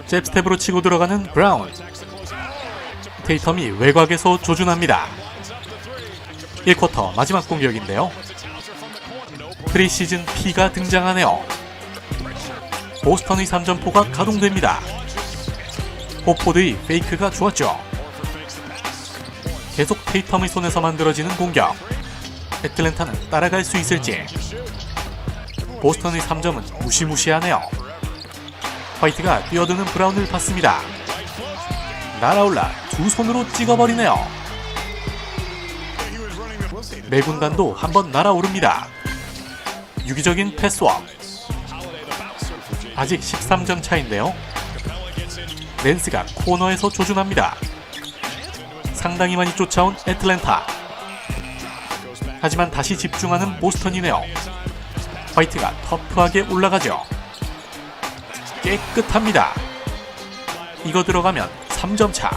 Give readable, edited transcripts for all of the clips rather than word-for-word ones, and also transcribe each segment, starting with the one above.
잽스텝으로 치고 들어가는 브라운. 테이텀이 외곽에서 조준합니다. 1쿼터 마지막 공격인데요. 프리시즌 P가 등장하네요. 보스턴의 3점포가 가동됩니다. 호포드의 페이크가 좋았죠. 계속 테이텀의 손에서 만들어지는 공격. 애틀랜타는 따라갈 수 있을지. 보스턴의 3점은 무시무시하네요. 화이트가 뛰어드는 브라운을 받습니다. 날아올라 두 손으로 찍어버리네요. 매군단도 한번 날아오릅니다. 유기적인 패스워크. 아직 13점 차인데요. 낸스가 코너에서 조준합니다. 상당히 많이 쫓아온 애틀랜타. 하지만 다시 집중하는 보스턴이네요. 화이트가 터프하게 올라가죠. 깨끗합니다. 이거 들어가면 3점 차.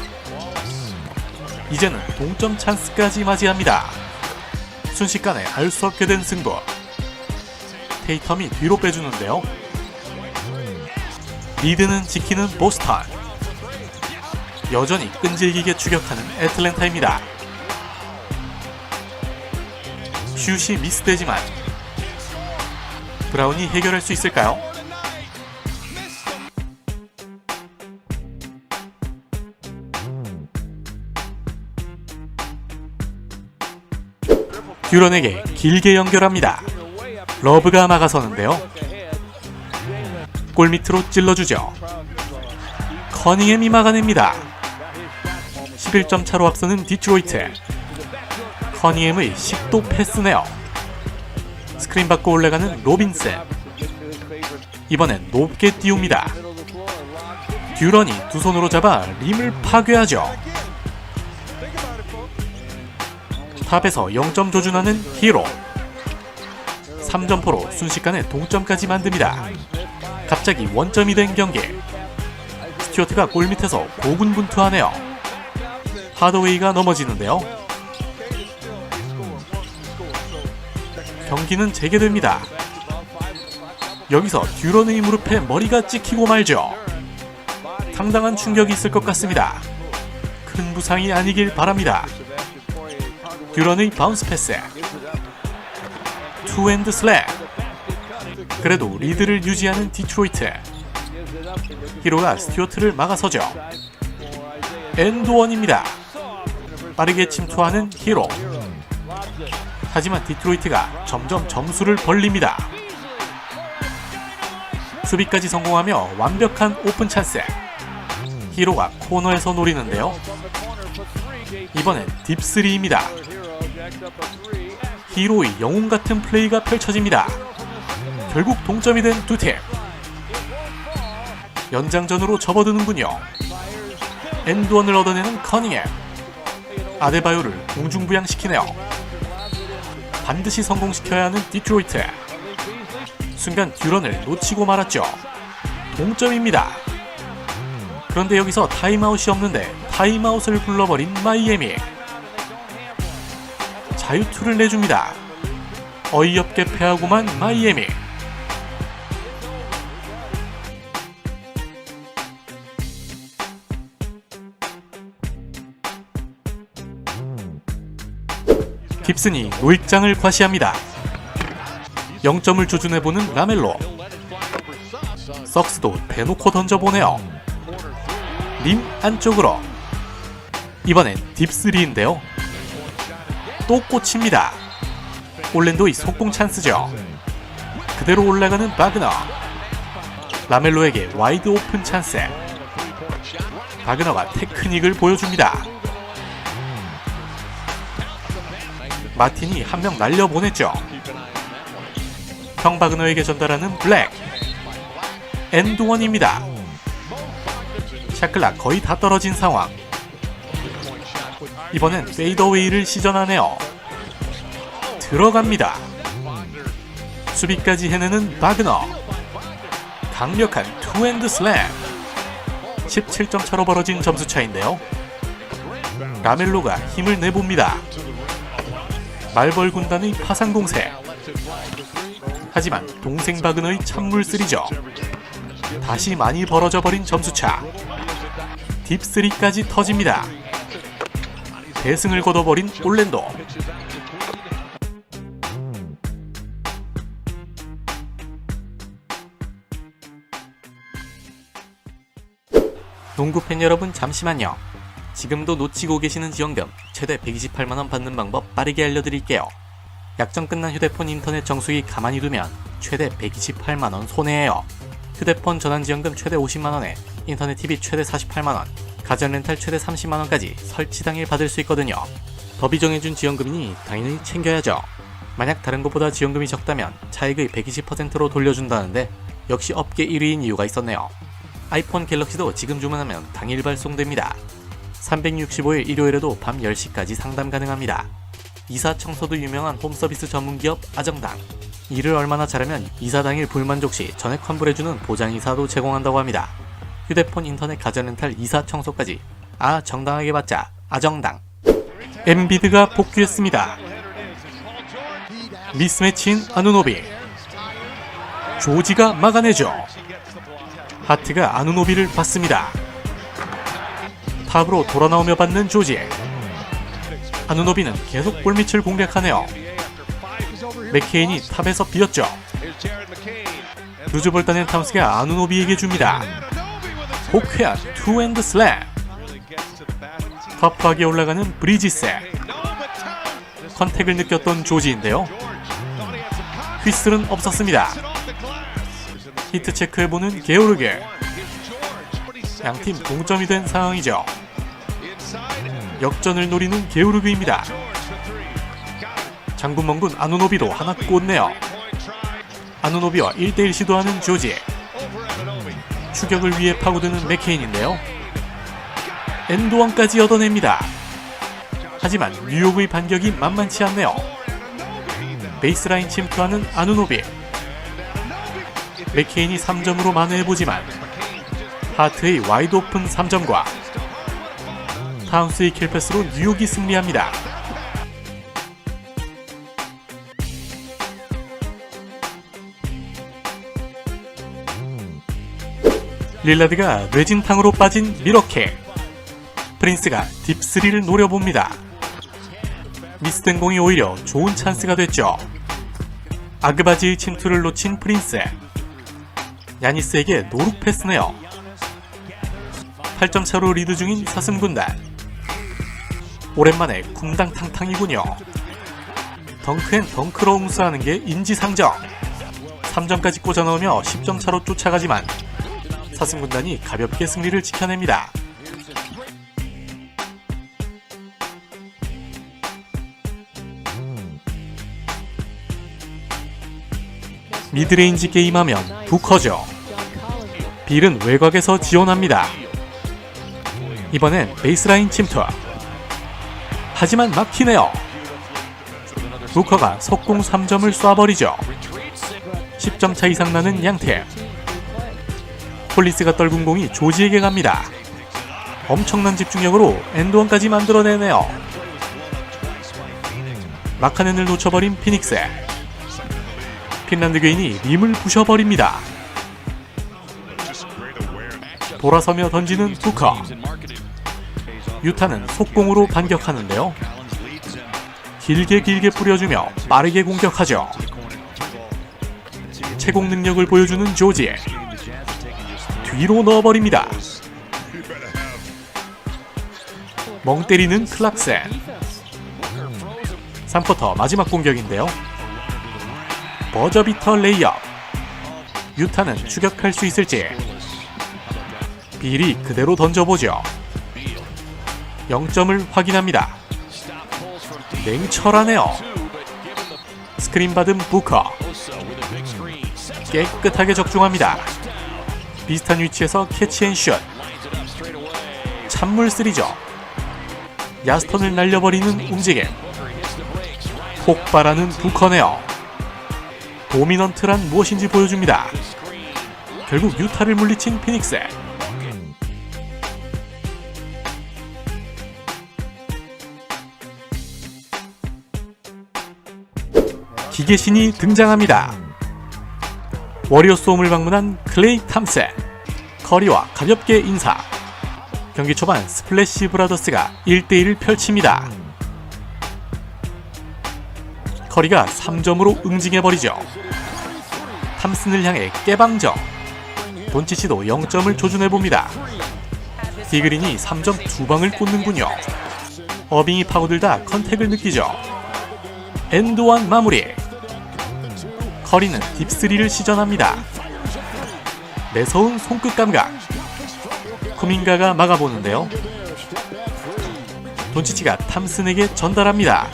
이제는 동점 찬스까지 맞이합니다. 순식간에 알 수 없게 된 승부. 테이텀이 뒤로 빼주는데요. 리드는 지키는 보스턴. 여전히 끈질기게 추격하는 애틀랜타입니다. 슛이 미스되지만 브라운이 해결할 수 있을까요? 듀런에게 길게 연결합니다. 러브가 막아서는데요. 골밑으로 찔러주죠. 커닝햄이 막아냅니다. 11점 차로 앞서는 디트로이트. 커닝햄의 식도 패스네요. 스크린 받고 올라가는 로빈슨. 이번엔 높게 띄웁니다. 듀런이 두 손으로 잡아 림을 파괴하죠. 탑에서 0점 조준하는 히로. 3점포로 순식간에 동점까지 만듭니다. 갑자기 원점이 된 경기. 스튜어트가 골밑에서 고군분투하네요. 하더웨이가 넘어지는데요. 경기는 재개됩니다. 여기서 듀런의 무릎에 머리가 찍히고 말죠. 상당한 충격이 있을 것 같습니다. 큰 부상이 아니길 바랍니다. 듀런의 바운스 패스. 투핸드 슬랩. 그래도 리드를 유지하는 디트로이트. 히로가 스튜어트를 막아서죠. 엔드원입니다. 빠르게 침투하는 히로. 하지만 디트로이트가 점점 점수를 벌립니다. 수비까지 성공하며 완벽한 오픈 찬스. 히로가 코너에서 노리는데요. 이번엔 딥3입니다. 히로의 영웅같은 플레이가 펼쳐집니다. 결국 동점이 된 두 팀. 연장전으로 접어드는군요. 엔드원을 얻어내는 커닝햄. 아데바요를 공중부양시키네요. 반드시 성공시켜야 하는 디트로이트. 순간 듀런을 놓치고 말았죠. 동점입니다. 그런데 여기서 타임아웃이 없는데 타임아웃을 불러버린 마이애미. 자유투를 내줍니다. 어이없게 패하고만 마이애미. 깁슨이 노익장을 과시합니다. 0점을 조준해보는 라멜로. 썩스도 대놓고 던져보네요. 림 안쪽으로. 이번엔 딥3인데요. 또 꽂힙니다. 올랜도의 속공 찬스죠. 그대로 올라가는 바그너. 라멜로에게 와이드 오픈 찬스. 바그너가 테크닉을 보여줍니다. 마틴이 한 명 날려보냈죠. 형 바그너에게 전달하는 블랙. 엔드원입니다. 샤클락 거의 다 떨어진 상황. 이번엔 페이더웨이를 시전하네요. 들어갑니다. 수비까지 해내는 바그너. 강력한 투핸드 슬램. 17점 차로 벌어진 점수차인데요. 라멜로가 힘을 내봅니다. 말벌 군단의 파상공세. 하지만 동생 바그너의 찬물쓰리죠. 다시 많이 벌어져 버린 점수차. 딥3까지 터집니다. 대승을 거둬버린 올랜도. 농구팬 여러분 잠시만요. 지금도 놓치고 계시는 지원금 최대 128만원 받는 방법 빠르게 알려드릴게요. 약정 끝난 휴대폰 인터넷 정수기 가만히 두면 최대 128만원 손해예요. 휴대폰 전환 지원금 최대 50만원에 인터넷 TV 최대 48만원, 가전 렌탈 최대 30만원까지 설치 당일 받을 수 있거든요. 법이 정해준 지원금이니 당연히 챙겨야죠. 만약 다른 것보다 지원금이 적다면 차액의 120%로 돌려준다는데 역시 업계 1위인 이유가 있었네요. 아이폰 갤럭시도 지금 주문하면 당일 발송됩니다. 365일 일요일에도 밤 10시까지 상담 가능합니다. 이사 청소도 유명한 홈서비스 전문기업 아정당. 일을 얼마나 잘하면 이사 당일 불만족 시 전액 환불해주는 보장이사도 제공한다고 합니다. 휴대폰, 인터넷, 가전렌탈, 이사 청소까지 정당하게 받자 아정당. 엠비드가 복귀했습니다. 미스매치인 아누노비. 조지가 막아내죠. 하트가 아누노비를 받습니다. 탑으로 돌아나오며 받는 조지. 아누노비는 계속 골밑을 공략하네요. 맥케인이 탑에서 비었죠. 루즈볼 따낸 탐스가 아누노비에게 줍니다. 호쾌한 투핸드 슬램. 탑박에 올라가는 브리지스. 컨택을 느꼈던 조지인데요. 휘슬은 없었습니다. 히트 체크해보는 게오르게. 양팀 동점이 된 상황이죠. 역전을 노리는 게오르그입니다. 장군멍군 아누노비도 하나 꽂네요. 아누노비와 1대1 시도하는 조지. 추격을 위해 파고드는 맥케인인데요. 엔드원까지 얻어냅니다. 하지만 뉴욕의 반격이 만만치 않네요. 베이스라인 침투하는 아누노비. 맥케인이 3점으로 만회해보지만 하트의 와이드 오픈 3점과 타운스의 킬패스로 뉴욕이 승리합니다. 릴라드가 뇌진탕으로 빠진 미러킥. 프린스가 딥3를 노려봅니다. 미스된 공이 오히려 좋은 찬스가 됐죠. 아그바지의 침투를 놓친 프린스. 야니스에게 노룩 패스네요. 8점 차로 리드 중인 사슴군단. 오랜만에 쿵당탕탕이군요. 덩크앤 덩크로 응수하는 게 인지상정. 3점까지 꽂아 넣으며 10점 차로 쫓아가지만 사슴군단이 가볍게 승리를 지켜냅니다. 미드레인지 게임하면 부커죠. 빌은 외곽에서 지원합니다. 이번엔 베이스라인 침투. 하지만 막히네요. 부커가 속공 3점을 쏴버리죠. 10점 차 이상 나는 양팀. 폴리스가 떨군 공이 조지에게 갑니다. 엄청난 집중력으로 엔드원까지 만들어내네요. 마카넨을 놓쳐버린 피닉스. 핀란드 괴인이 림을 부셔버립니다. 돌아서며 던지는 부커. 유타는 속공으로 반격하는데요. 길게 뿌려주며 빠르게 공격하죠. 채공 능력을 보여주는 조지. 뒤로 넣어버립니다. 멍 때리는 클락센. 3쿼터 마지막 공격인데요. 버저비터 레이업. 유타는 추격할 수 있을지. 빌이 그대로 던져보죠. 0점을 확인합니다. 냉철하네요. 스크린 받은 부커. 깨끗하게 적중합니다. 비슷한 위치에서 캐치앤슛. 찬물 3죠. 야스턴을 날려버리는 움직임. 폭발하는 부커네요. 도미넌트란 무엇인지 보여줍니다. 결국 유타를 물리친 피닉스. 기계신이 등장합니다. 워리어스 홈을 방문한 클레이 탐슨. 커리와 가볍게 인사. 경기 초반 스플래시 브라더스가 1대1을 펼칩니다. 커리가 3점으로 응징해버리죠. 탐슨을 향해 깨방정. 돈치치도 0점을 조준해봅니다. 디그린이 3점 2방을 꽂는군요. 어빙이 파고들다 컨택을 느끼죠. 엔드원 마무리. 커리는 딥3를 시전합니다. 매서운 손끝 감각. 쿠민가가 막아보는데요. 돈치치가 탐슨에게 전달합니다.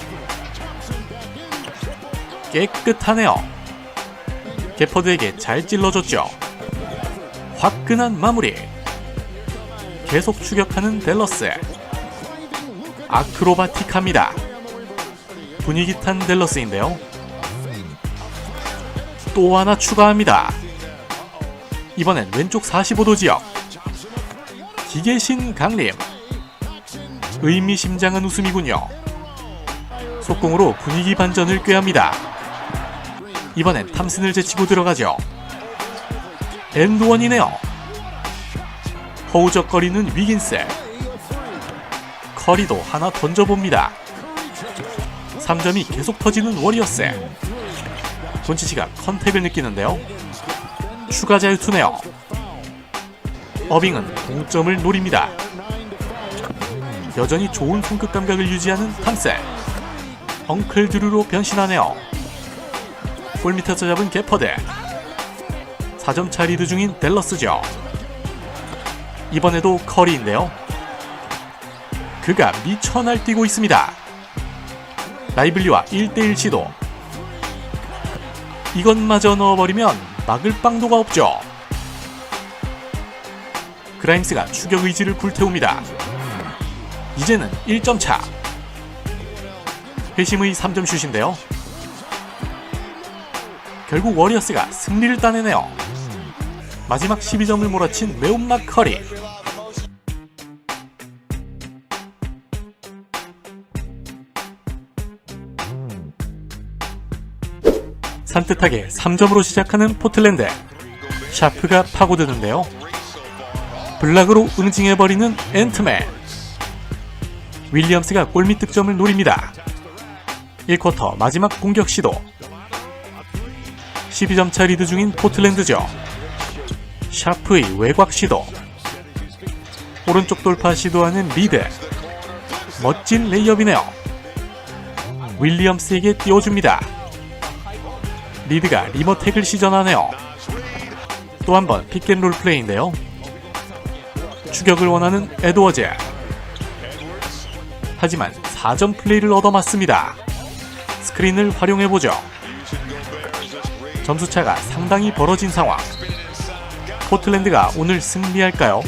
깨끗하네요. 게퍼드에게 잘 찔러줬죠. 화끈한 마무리. 계속 추격하는 댈러스. 아크로바틱합니다. 분위기 탄 댈러스인데요. 또 하나 추가합니다. 이번엔 왼쪽 45도 지역. 기계신 강림. 의미심장한 웃음이군요. 속공으로 분위기 반전을 꾀합니다. 이번엔 탐슨을 제치고 들어가죠. 엔드원이네요. 허우적거리는 위긴스. 커리도 하나 던져봅니다. 3점이 계속 터지는 워리어스. 돈치치가 컨택을 느끼는데요. 추가 자유투네요. 어빙은 동점을 노립니다. 여전히 좋은 손끝 감각을 유지하는 탐슨. 엉클 드루로 변신하네요. 골밑에서 잡은 게퍼드. 4점차 리드 중인 댈러스죠. 이번에도 커리인데요. 그가 미쳐 날뛰고 있습니다. 라이블리와 1대1 시도. 이것마저 넣어버리면 막을 방도가 없죠. 그라임스가 추격 의지를 불태웁니다. 이제는 1점 차. 회심의 3점 슛인데요. 결국 워리어스가 승리를 따내네요. 마지막 12점을 몰아친 매운맛 커리. 산뜻하게 3점으로 시작하는 포틀랜드. 샤프가 파고드는데요. 블락으로 응징해버리는 앤트맨. 윌리엄스가 골밑 득점을 노립니다. 1쿼터 마지막 공격 시도. 12점차 리드 중인 포틀랜드죠. 샤프의 외곽 시도. 오른쪽 돌파 시도하는 리드. 멋진 레이업이네요. 윌리엄스에게 띄워줍니다. 리드가 리머택을 시전하네요. 또 한 번 픽앤롤 플레이인데요. 추격을 원하는 에드워즈. 하지만 4점 플레이를 얻어맞습니다. 스크린을 활용해보죠. 점수차가 상당히 벌어진 상황. 포틀랜드가 오늘 승리할까요?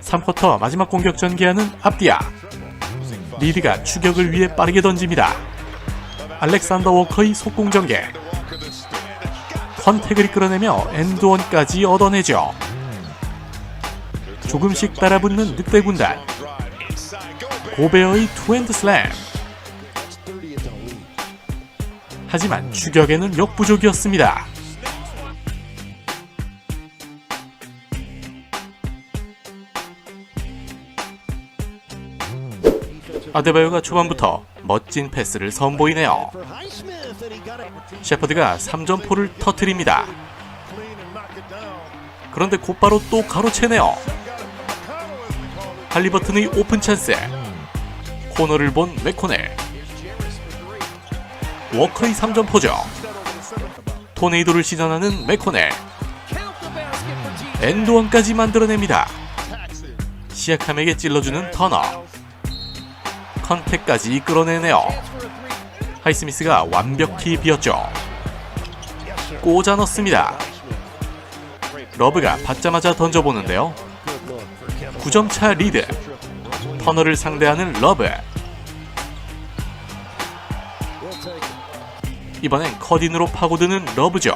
3쿼터 마지막 공격 전개하는 압디아. 리드가 추격을 위해 빠르게 던집니다. 알렉산더 워커의 속공 전개. 컨택을 이끌어내며 엔드원까지 얻어내죠. 조금씩 따라붙는 늑대 군단. 고베어의 투핸드 슬램. 하지만 추격에는 역부족이었습니다. 아데바요가 초반부터 멋진 패스를 선보이네요. 셰퍼드가 3점포를 터뜨립니다. 그런데 곧바로 또 가로채네요. 할리버튼의 오픈 찬스. 코너를 본 맥코넬. 워커의 3점포죠. 토네이도를 시전하는 맥코넬. 엔드원까지 만들어냅니다. 시아캄에게 찔러주는 터너. 컨택까지 이끌어내네요. 하이스미스가 완벽히 비었죠. 꽂아 넣습니다. 러브가 받자마자 던져보는데요. 9점차 리드. 터너를 상대하는 러브. 이번엔 컷인으로 파고드는 러브죠.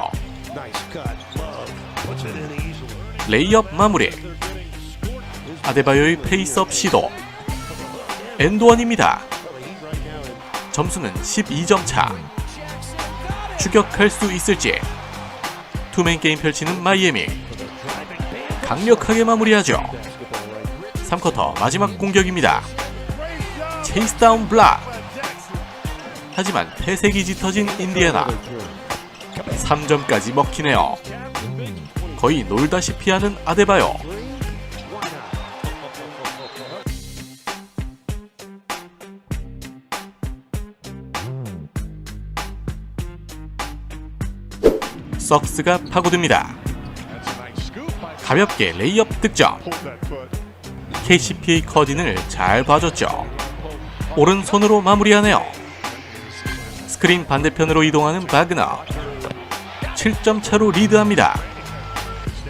레이업 마무리. 아데바요의 페이스업 시도. 엔드원입니다. 점수는 12점 차. 추격할 수 있을지. 투맨 게임 펼치는 마이애미. 강력하게 마무리하죠. 3쿼터 마지막 공격입니다. 체이스 다운 블락. 하지만 태색이 짙어진 인디애나. 3점까지 먹히네요. 거의 놀다시피 하는 아데바요. 석스가 파고듭니다. 가볍게 레이업 득점. KCP의 커딘을 잘 봐줬죠. 오른손으로 마무리하네요. 스크린 반대편으로 이동하는 바그너. 7점 차로 리드합니다.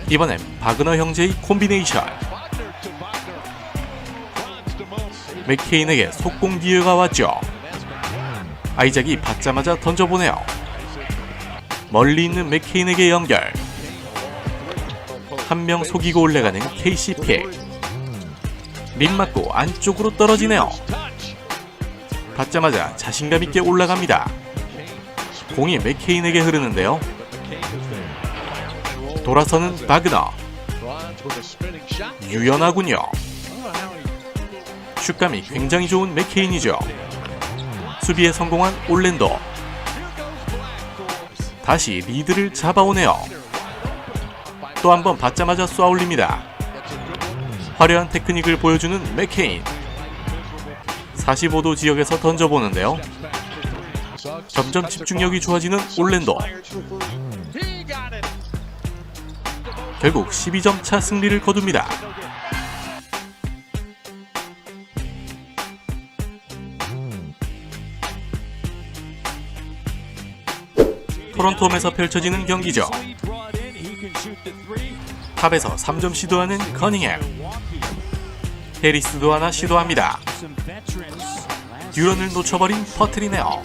이번엔 바그너 형제의 콤비네이션. 맥케인에게 속공 기회가 왔죠. 아이작이 받자마자 던져보네요. 멀리 있는 맥케인에게 연결. 한 명 속이고 올라가는 KCP. 림 맞고 안쪽으로 떨어지네요. 받자마자 자신감 있게 올라갑니다. 공이 맥케인에게 흐르는데요. 돌아서는 바그너. 유연하군요. 슛감이 굉장히 좋은 맥케인이죠. 수비에 성공한 올랜도. 다시 리드를 잡아오네요. 또 한 번 받자마자 쏘아올립니다. 화려한 테크닉을 보여주는 맥케인. 45도 지역에서 던져보는데요. 점점 집중력이 좋아지는 올랜도. 결국 12점 차 승리를 거둡니다. 토론토홈에서 펼쳐지는 경기죠. 탑에서 3점 시도하는 커닝햄. 해리스도 하나 시도합니다. 듀런을 놓쳐버린 퍼트리네요.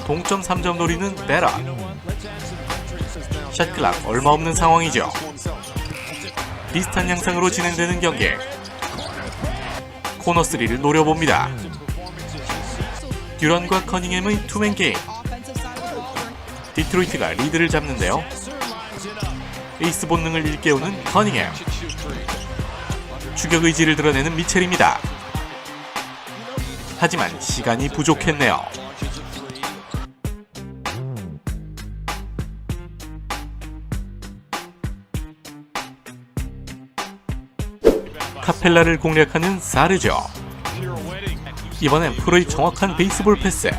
동점 3점 노리는 베럿. 샷클락 얼마 없는 상황이죠. 비슷한 양상으로 진행되는 경기. 코너 3를 노려봅니다. 듀런과 커닝햄의 투맨 게임. 디트로이트가 리드를 잡는데요. 에이스 본능을 일깨우는 커닝햄. 추격 의지를 드러내는 미첼입니다. 하지만 시간이 부족했네요. 카펠라를 공략하는 사르죠. 이번엔 프로의 정확한 베이스볼 패스.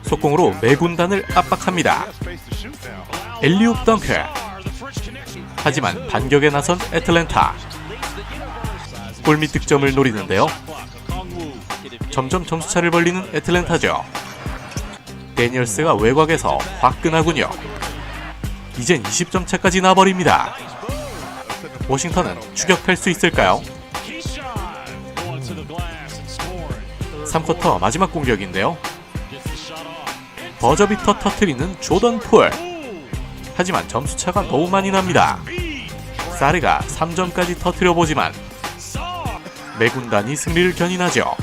속공으로 매군단을 압박합니다. 엘리웁 덩크. 하지만 반격에 나선 애틀랜타. 골밑 득점을 노리는데요. 점점 점수차를 벌리는 애틀랜타죠. 데니얼스가 외곽에서 화끈하군요. 이젠 20점 차까지 나버립니다. 워싱턴은 추격할 수 있을까요? 3쿼터 마지막 공격인데요. 버저비터 터트리는 조던 풀. 하지만 점수차가 너무 많이 납니다. 사르가 3점까지 터트려보지만 매군단이 승리를 견인하죠.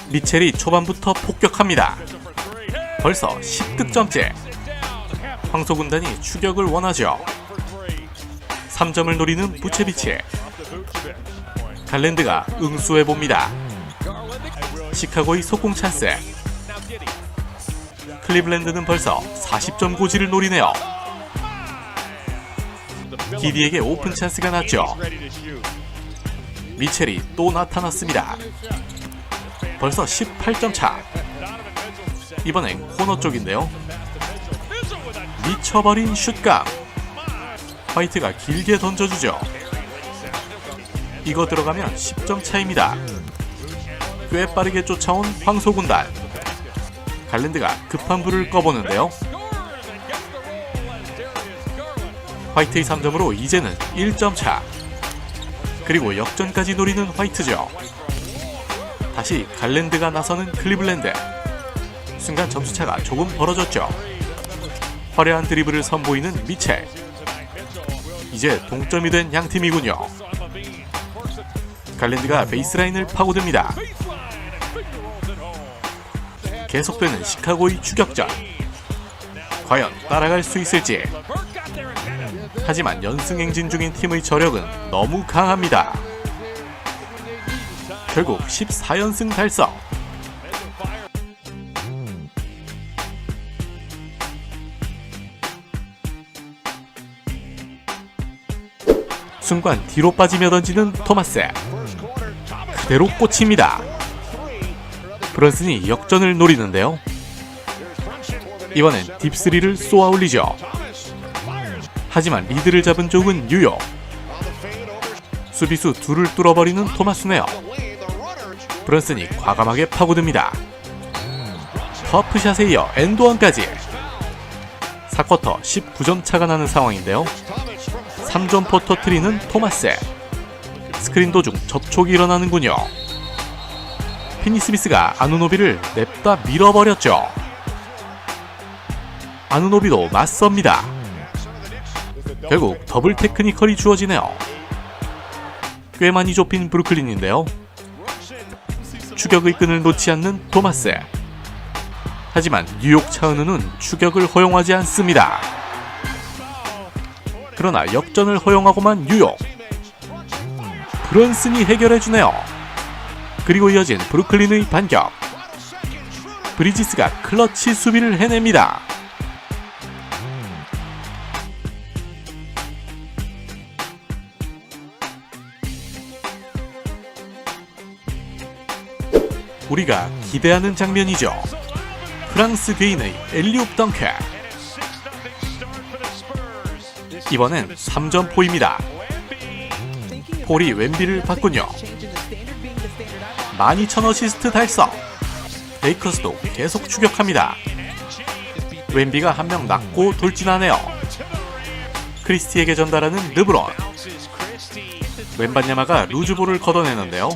미첼이 초반부터 폭격합니다. 벌써 10득점째. 황소군단이 추격을 원하죠. 3점을 노리는 부체비치. 갈랜드가 응수해봅니다. 시카고의 속공 찬스. 클리블랜드는 벌써 40점 고지를 노리네요. 기디에게 오픈 찬스가 났죠. 미첼이 또 나타났습니다. 벌써 18점 차. 이번엔 코너 쪽인데요. 미쳐버린 슛감. 화이트가 길게 던져주죠. 이거 들어가면 10점 차입니다. 꽤 빠르게 쫓아온 황소군단. 갈랜드가 급한 불을 꺼보는데요. 화이트의 3점으로 이제는 1점 차. 그리고 역전까지 노리는 화이트죠. 다시 갈랜드가 나서는 클리블랜드. 순간 점수차가 조금 벌어졌죠. 화려한 드리블을 선보이는 미첼. 이제 동점이 된 양팀이군요. 갈랜드가 베이스라인을 파고듭니다. 계속되는 시카고의 추격전. 과연 따라갈 수 있을지. 하지만 연승 행진 중인 팀의 저력은 너무 강합니다. 결국 14연승 달성. 순간 뒤로 빠지며 던지는 토마스. 그대로 꽂힙니다. 브런슨이 역전을 노리는데요. 이번엔 딥3를 쏘아 올리죠. 하지만 리드를 잡은 쪽은 뉴욕. 수비수 둘을 뚫어버리는 토마스네요. 브런슨이 과감하게 파고듭니다. 터프샷에 이어 엔드원까지. 4쿼터 19점 차가 나는 상황인데요. 3점포 터트리는 토마스. 스크린 도중 접촉이 일어나는군요. 피니 스미스가 아누노비를 냅다 밀어버렸죠. 아누노비도 맞섭니다. 결국 더블 테크니컬이 주어지네요. 꽤 많이 좁힌 브루클린인데요. 추격의 끈을 놓지 않는 토마스. 하지만 뉴욕 차은우는 추격을 허용하지 않습니다. 그러나 역전을 허용하고만 뉴욕. 브런슨이 해결해주네요. 그리고 이어진 브루클린의 반격. 브리지스가 클러치 수비를 해냅니다. 우리가 기대하는 장면이죠. 프랑스 괴인의 엘리옵 덩크. 이번엔 3점포입니다. 폴이 웬비를 받군요. 12,000 어시스트 달성. 레이커스도 계속 추격합니다. 웬비가 한 명 낚고 돌진하네요. 크리스티에게 전달하는 르브론. 웬반야마가 루즈볼을 걷어내는데요.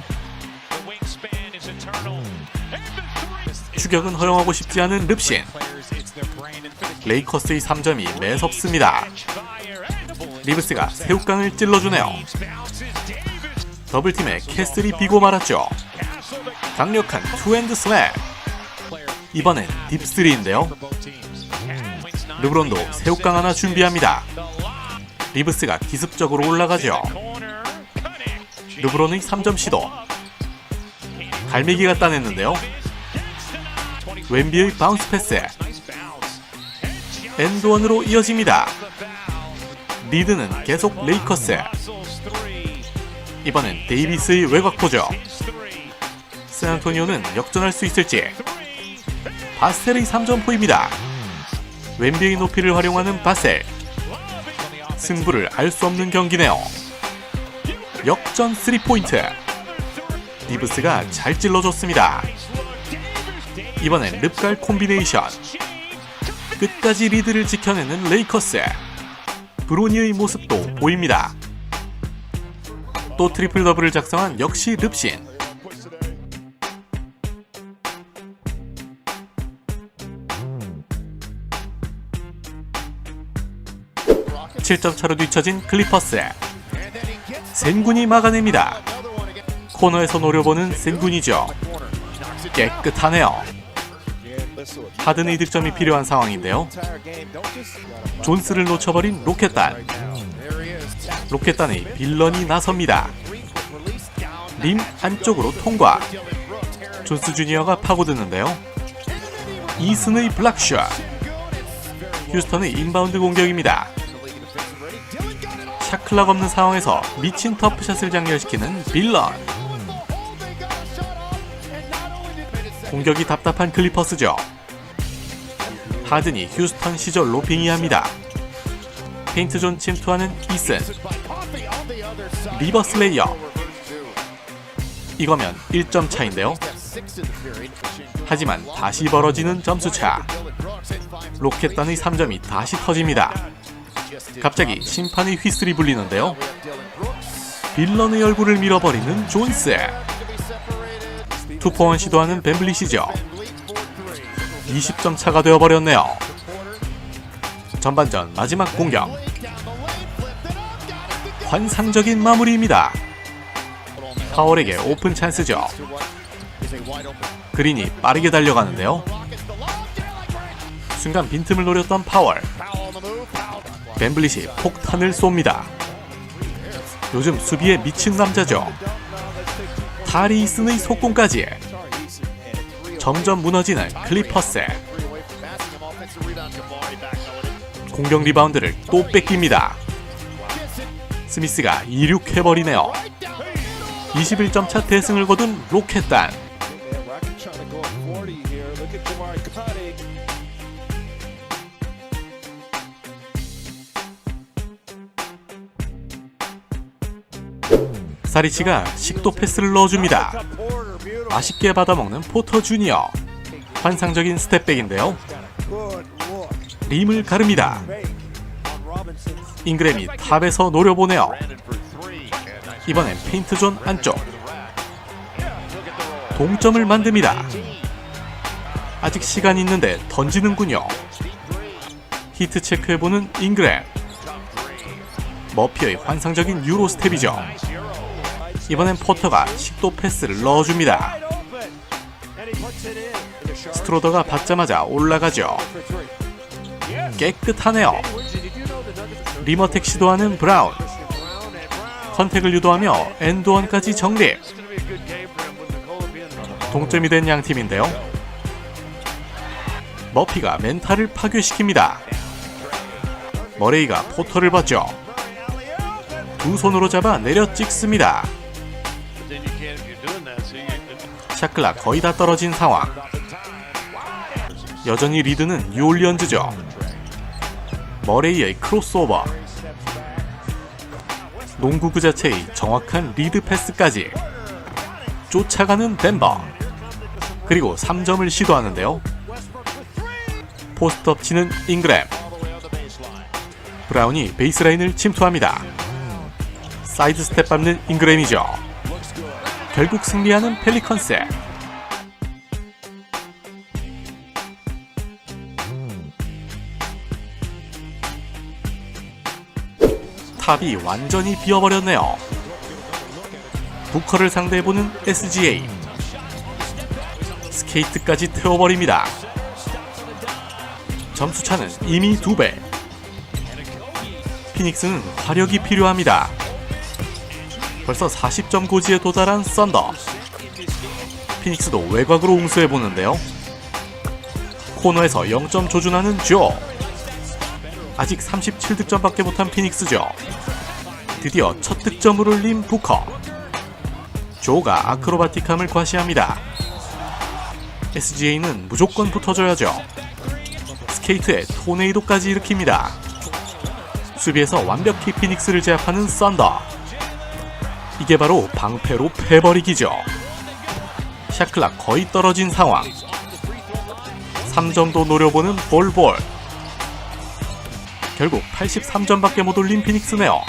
추격은 허용하고 싶지 않은 릅신. 레이커스의 3점이 매섭습니다. 리브스가 새우깡을 찔러주네요. 더블팀에 캐슬이 비고 말았죠. 강력한 투핸드 슬랩. 이번엔 딥3인데요. 르브론도 새우깡 하나 준비합니다. 리브스가 기습적으로 올라가죠. 르브론의 3점 시도. 갈매기가 따냈는데요. 웬비의 바운스 패스. 엔드원으로 이어집니다. 리드는 계속 레이커스. 이번엔 데이비스의 외곽포죠. 샌안토니오는 역전할 수 있을지. 바셀의 3점포입니다. 웬비의 높이를 활용하는 바셀. 승부를 알 수 없는 경기네요. 역전 3포인트. 리브스가 잘 찔러줬습니다. 이번엔 릅갈 콤비네이션. 끝까지 리드를 지켜내는 레이커스. 브로니의 모습도 보입니다. 또 트리플 더블을 작성한 역시 릅신. (7점) 차로 뒤처진 클리퍼스. 센군이 막아냅니다. 코너에서 노려보는 센군이죠. 깨끗하네요. 하든의 득점이 필요한 상황인데요. 존스를 놓쳐버린 로켓단. 로켓단의 빌런이 나섭니다. 림 안쪽으로 통과. 존스 주니어가 파고드는데요. 이슨의 블락샷. 휴스턴의 인바운드 공격입니다. 샤클락 없는 상황에서 미친 터프샷을 장렬시키는 빌런. 공격이 답답한 클리퍼스죠. 하든이 휴스턴 시절로 빙의합니다. 페인트존 침투하는 이슨. 리버스 레이어. 이거면 1점 차인데요. 하지만 다시 벌어지는 점수차. 로켓단의 3점이 다시 터집니다. 갑자기 심판의 휘슬이 불리는데요. 빌런의 얼굴을 밀어버리는 존스. 투포원 시도하는 벤블릿이죠. 20점 차가 되어버렸네요. 전반전 마지막 공격. 환상적인 마무리입니다. 파월에게 오픈 찬스죠. 그린이 빠르게 달려가는데요. 순간 빈틈을 노렸던 파월. 벤블릿이 폭탄을 쏩니다. 요즘 수비에 미친 남자죠. 타리이슨의 속공까지. 점점 무너지는 클리퍼스. 공격 리바운드를 또 뺏깁니다. 스미스가 이륙해버리네요. 21점 차 대승을 거둔 로켓단. 사리치가 식도 패스를 넣어줍니다. 맛있게 받아먹는 포터 주니어. 환상적인 스텝백인데요. 림을 가릅니다. 잉그램이 탑에서 노려보네요. 이번엔 페인트존 안쪽. 동점을 만듭니다. 아직 시간이 있는데 던지는군요. 히트 체크해보는 잉그램. 머피의 환상적인 유로 스텝이죠. 이번엔 포터가 식도 패스를 넣어줍니다. 스트로더가 받자마자 올라가죠. 깨끗하네요. 리머텍 시도하는 브라운. 컨택을 유도하며 엔드원까지 정립. 동점이 된 양팀인데요. 머피가 멘탈을 파괴시킵니다. 머레이가 포터를 받죠. 두 손으로 잡아 내려 찍습니다. 샤클락 거의 다 떨어진 상황. 여전히 리드는 뉴올리언즈죠. 머레이의 크로스오버. 농구 그 자체의 정확한 리드 패스까지. 쫓아가는 덴버. 그리고 3점을 시도하는데요. 포스트업 치는 잉그램. 브라운이 베이스라인을 침투합니다. 사이드 스텝 밟는 잉그램이죠. 결국 승리하는 펠리컨스. 탑이 완전히 비어버렸네요. 부커를 상대해보는 SGA. 스케이트까지 태워버립니다. 점수차는 이미 2배. 피닉스는 화력이 필요합니다. 벌써 40점 고지에 도달한 썬더. 피닉스도 외곽으로 응수해보는데요. 코너에서 0점 조준하는 조. 아직 37득점밖에 못한 피닉스죠. 드디어 첫 득점을 올린 부커. 조가 아크로바틱함을 과시합니다. SGA는 무조건 붙어줘야죠. 스케이트에 토네이도까지 일으킵니다. 수비에서 완벽히 피닉스를 제압하는 썬더. 이게 바로 방패로 패버리기죠. 샤클락 거의 떨어진 상황. 3점도 노려보는 볼볼. 결국 83점밖에 못 올린 피닉스네요.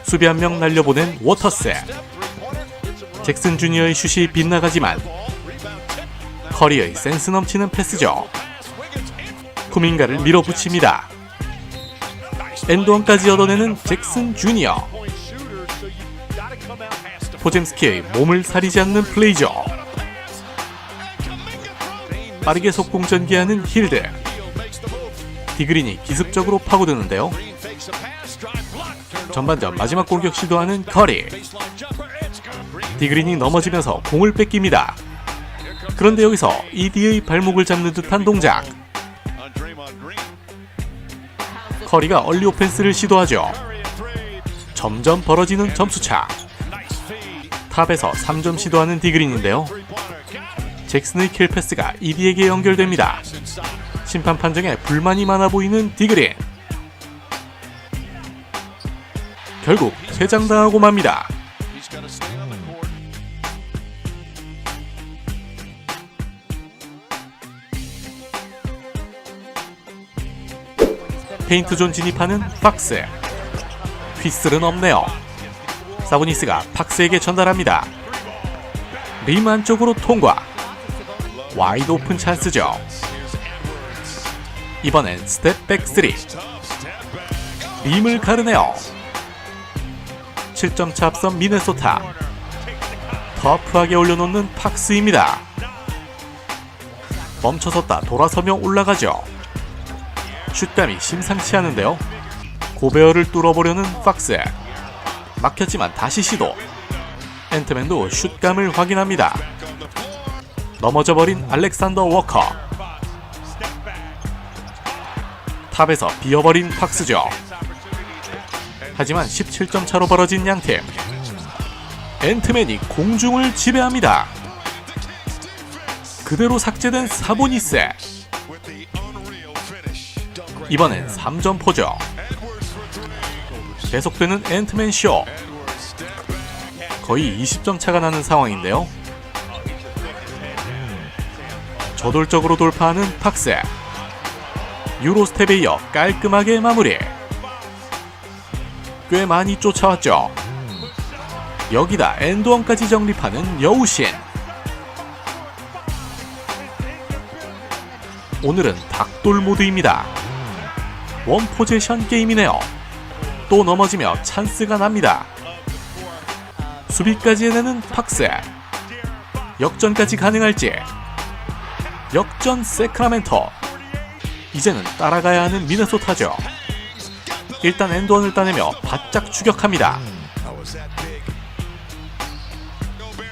수비 한 명 날려보낸 워터스. 잭슨 주니어의 슛이 빗나가지만 커리의 센스 넘치는 패스죠. 쿠민가를 밀어붙입니다. 엔드원까지 얻어내는 잭슨 주니어. 포젬스키의 몸을 사리지 않는 플레이죠. 빠르게 속공 전개하는 힐드. 디그린이 기습적으로 파고드는데요. 전반전 마지막 공격 시도하는 커리. 디그린이 넘어지면서 공을 뺏깁니다. 그런데 여기서 이디의 발목을 잡는 듯한 동작. 커리가 얼리 오펜스를 시도하죠. 점점 벌어지는 점수차. 탑에서 3점 시도하는 디그린인데요. 잭슨의 킬 패스가 이디에게 연결됩니다. 심판 판정에 불만이 많아 보이는 디그린. 결국 퇴장당하고 맙니다. 페인트존 진입하는 팍스. 휘슬은 없네요. 사보니스가 팍스에게 전달합니다. 림 안쪽으로 통과. 와이드 오픈 찬스죠. 이번엔 스텝백 3. 림을 가르네요. 7점차 앞선 미네소타. 터프하게 올려놓는 팍스입니다. 멈춰섰다 돌아서며 올라가죠. 슛감이 심상치 않은데요. 고베어를 뚫어보려는 팍스. 막혔지만 다시 시도. 앤트맨도 슛감을 확인합니다. 넘어져버린 알렉산더 워커. 탑에서 비어버린 팍스죠. 하지만 17점 차로 벌어진 양팀. 앤트맨이 공중을 지배합니다. 그대로 삭제된 사보니스. 이번엔 3점포죠. 계속되는 앤트맨 쇼. 거의 20점 차가 나는 상황인데요. 저돌적으로 돌파하는 팍스. 유로스텝에 이어 깔끔하게 마무리. 꽤 많이 쫓아왔죠. 여기다 엔드원까지 정립하는 여우신. 오늘은 닭돌 모드입니다. 원포제션 게임이네요. 또 넘어지며 찬스가 납니다. 수비까지 해내는 팍스. 역전까지 가능할지. 역전 세크라멘토. 이제는 따라가야 하는 미네소타죠. 일단 엔드원을 따내며 바짝 추격합니다.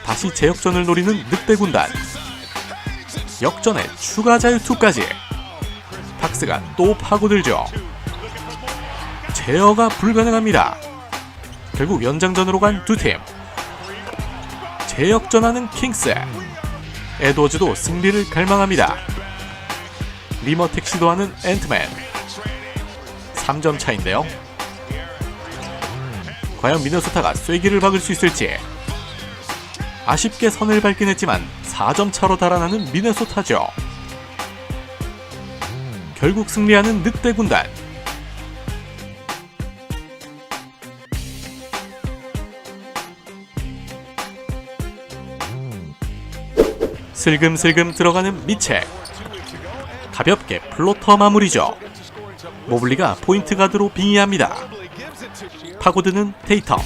다시 재역전을 노리는 늑대 군단. 역전에 추가 자유투까지. 팍스가 또 파고들죠. 제어가 불가능합니다. 결국 연장전으로 간 두 팀. 재역전하는 킹스. 에드워즈도 승리를 갈망합니다. 리머텍 시도하는 앤트맨. 3점 차인데요. 과연 미네소타가 쐐기를 박을 수 있을지. 아쉽게 선을 밟긴 했지만 4점 차로 달아나는 미네소타죠. 결국 승리하는 늑대 군단. 슬금슬금 들어가는 미첼. 가볍게 플로터 마무리죠. 모블리가 포인트 가드로 빙의합니다. 파고드는 테이텀.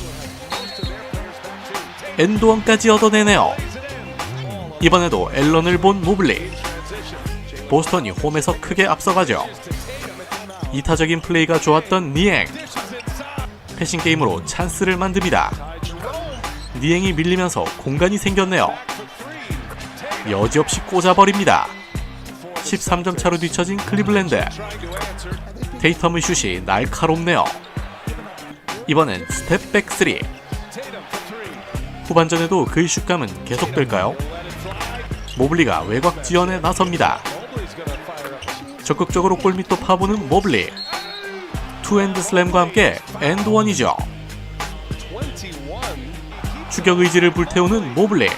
엔드원까지 얻어내네요. 이번에도 앨런을 본 모블리. 보스턴이 홈에서 크게 앞서가죠. 이타적인 플레이가 좋았던 니엥. 패싱 게임으로 찬스를 만듭니다. 니엥이 밀리면서 공간이 생겼네요. 여지없이 꽂아버립니다. 13점 차로 뒤처진 클리블랜드. 테이텀의 슛이 날카롭네요. 이번엔 스텝백 3. 후반전에도 그의 슛감은 계속될까요? 모블리가 외곽 지원에 나섭니다. 적극적으로 골밑도 파보는 모블리. 투핸드 슬램과 함께 엔드원이죠. 추격 의지를 불태우는 모블리.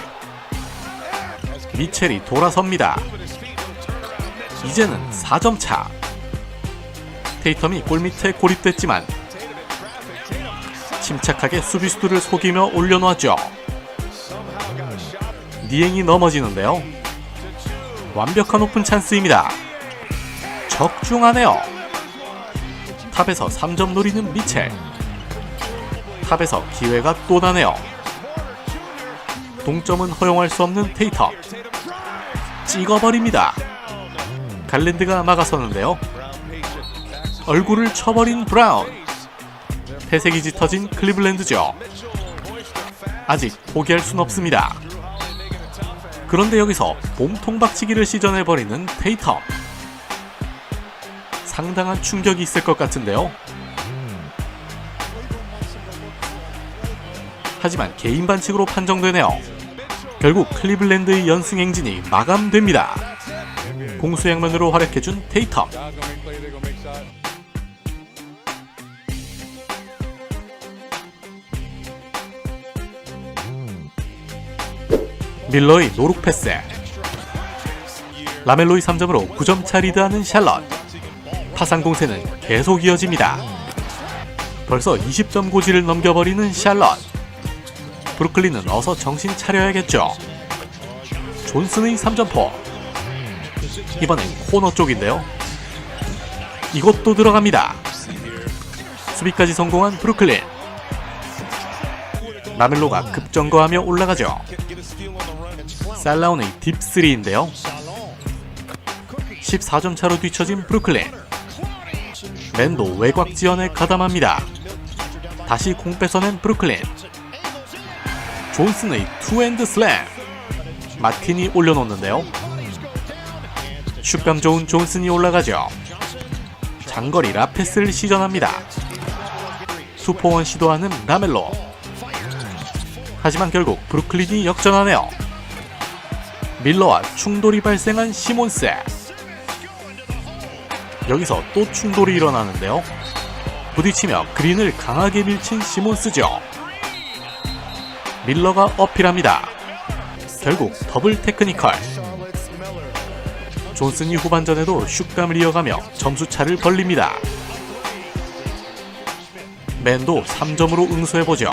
미첼이 돌아섭니다. 이제는 4점 차. 테이텀이 골밑에 고립됐지만 침착하게 수비수들을 속이며 올려놓았죠. 니엥이 넘어지는데요. 완벽한 오픈 찬스입니다. 적중하네요. 탑에서 3점 노리는 미첼. 탑에서 기회가 또 나네요. 동점은 허용할 수 없는 테이텀. 찍어버립니다. 갈랜드가 막아서는데요. 얼굴을 쳐버린 브라운. 태색이 짙어진 클리블랜드죠. 아직 포기할 순 없습니다. 그런데 여기서 몸통 박치기를 시전해버리는 테이텀. 상당한 충격이 있을 것 같은데요. 하지만 개인 반칙으로 판정되네요. 결국 클리블랜드의 연승 행진이 마감됩니다. 공수양면으로 활약해준 테이텀. 밀러의 노룩 패스. 라멜로의 3점으로 9점차 리드하는 샬럿. 파상 공세는 계속 이어집니다. 벌써 20점 고지를 넘겨버리는 샬럿. 브루클린은 어서 정신 차려야겠죠. 존슨의 3점포. 이번엔 코너 쪽인데요. 이것도 들어갑니다. 수비까지 성공한 브루클린. 라멜로가 급정거하며 올라가죠. 살라온의 딥3인데요. 14점 차로 뒤처진 브루클린. 맨도 외곽 지원에 가담합니다. 다시 공 뺏어낸 브루클린. 존슨의 투핸드 슬램. 마틴이 올려놓는데요. 슛감 좋은 존슨이 올라가죠. 장거리 라패스를 시전합니다. 투포원 시도하는 라멜로. 하지만 결국 브루클린이 역전하네요. 밀러와 충돌이 발생한 시몬스. 여기서 또 충돌이 일어나는데요. 부딪히며 그린을 강하게 밀친 시몬스죠. 밀러가 어필합니다. 결국 더블 테크니컬. 존슨이 후반전에도 슛감을 이어가며 점수차를 벌립니다. 맨도 3점으로 응수해보죠.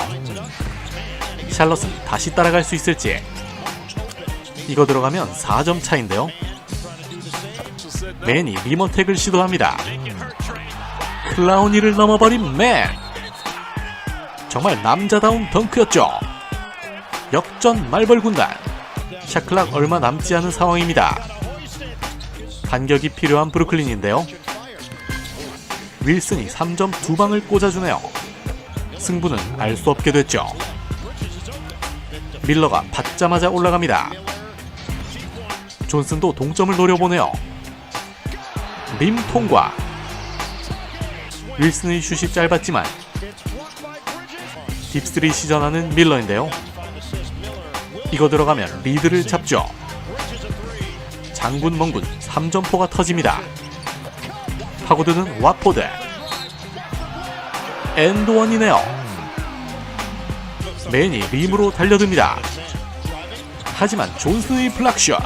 샬럿은 다시 따라갈 수 있을지. 이거 들어가면 4점 차인데요. 맨이 리머텍을 시도합니다. 클라우니를 넘어버린 맨. 정말 남자다운 덩크였죠. 역전 말벌 군단. 샷클락 얼마 남지 않은 상황입니다. 반격이 필요한 브루클린인데요. 윌슨이 3점 2방을 꽂아주네요. 승부는 알 수 없게 됐죠. 밀러가 받자마자 올라갑니다. 존슨도 동점을 노려보네요. 림 통과. 윌슨의 슛이 짧았지만 딥3 시전하는 밀러인데요. 이거 들어가면 리드를 잡죠. 장군 멍군 3점포가 터집니다. 파고드는 와포드. 엔드원이네요. 맨이 림으로 달려듭니다. 하지만 존슨의 블락샷.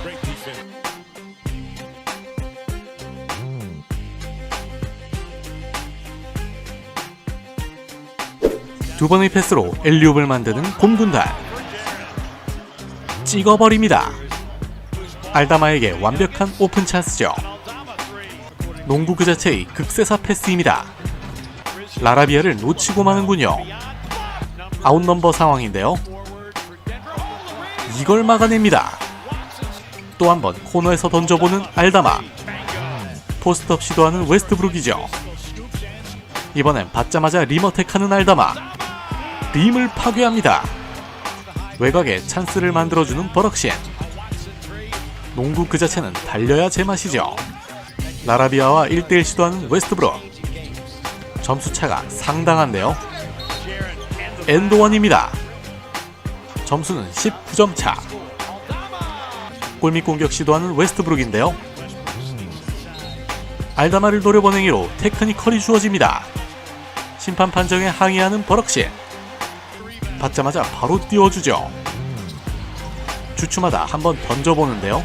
두 번의 패스로 엘리옵을 만드는 곰군단. 찍어버립니다. 알다마에게 완벽한 오픈 찬스죠. 농구 그 자체의 극세사 패스입니다. 라라비아를 놓치고 마는군요. 아웃 넘버 상황인데요. 이걸 막아냅니다. 또 한 번 코너에서 던져보는 알다마. 포스트업 시도하는 웨스트브룩이죠. 이번엔 받자마자 리머텍하는 알다마. 림을 파괴합니다. 외곽에 찬스를 만들어주는 버럭신. 농구 그 자체는 달려야 제맛이죠. 라라비아와 1대1 시도하는 웨스트브룩. 점수차가 상당한데요. 엔드원입니다. 점수는 19점 차. 골밑 공격 시도하는 웨스트브룩인데요. 알다마를 노려본 행위로 테크니컬이 주어집니다. 심판 판정에 항의하는 버럭신. 받자마자 바로 띄워주죠. 주춤하다 한번 던져보는데요.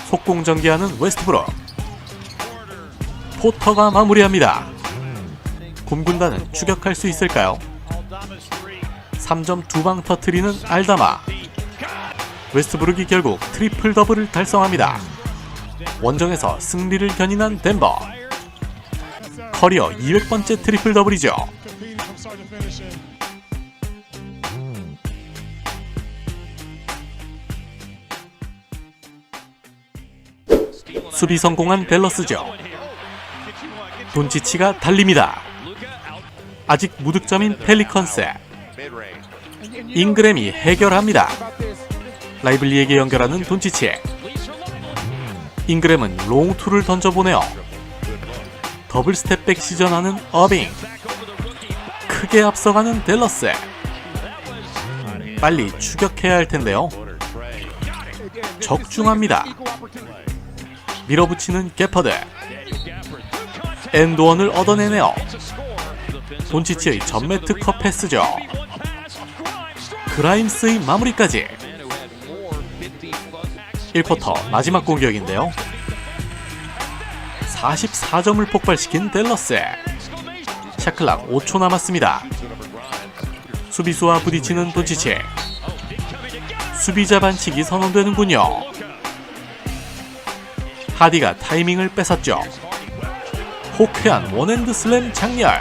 속공 전개하는 웨스트브룩. 포터가 마무리합니다. 곰군단은 추격할 수 있을까요? 3점 2방 터트리는 알다마. 웨스트브룩이 결국 트리플 더블을 달성합니다. 원정에서 승리를 견인한 덴버. 커리어 200번째 트리플 더블이죠. 수비 성공한 댈러스죠. 돈치치가 달립니다. 아직 무득점인 펠리컨스. 잉그램이 해결합니다. 라이블리에게 연결하는 돈치치. 잉그램은 롱투를 던져보네요. 더블 스텝백 시전하는 어빙. 크게 앞서가는 댈러스. 빨리 추격해야 할 텐데요. 적중합니다. 밀어붙이는 게퍼드. 엔드원을 얻어내네요. 돈치치의 전매트 컷 패스죠. 그라임스의 마무리까지. 1쿼터 마지막 공격인데요. 44점을 폭발시킨 댈러스. 샤클락 5초 남았습니다. 수비수와 부딪히는 돈치치. 수비자 반칙이 선언되는군요. 하디가 타이밍을 뺏었죠. 호쾌한 원핸드 슬램 장렬.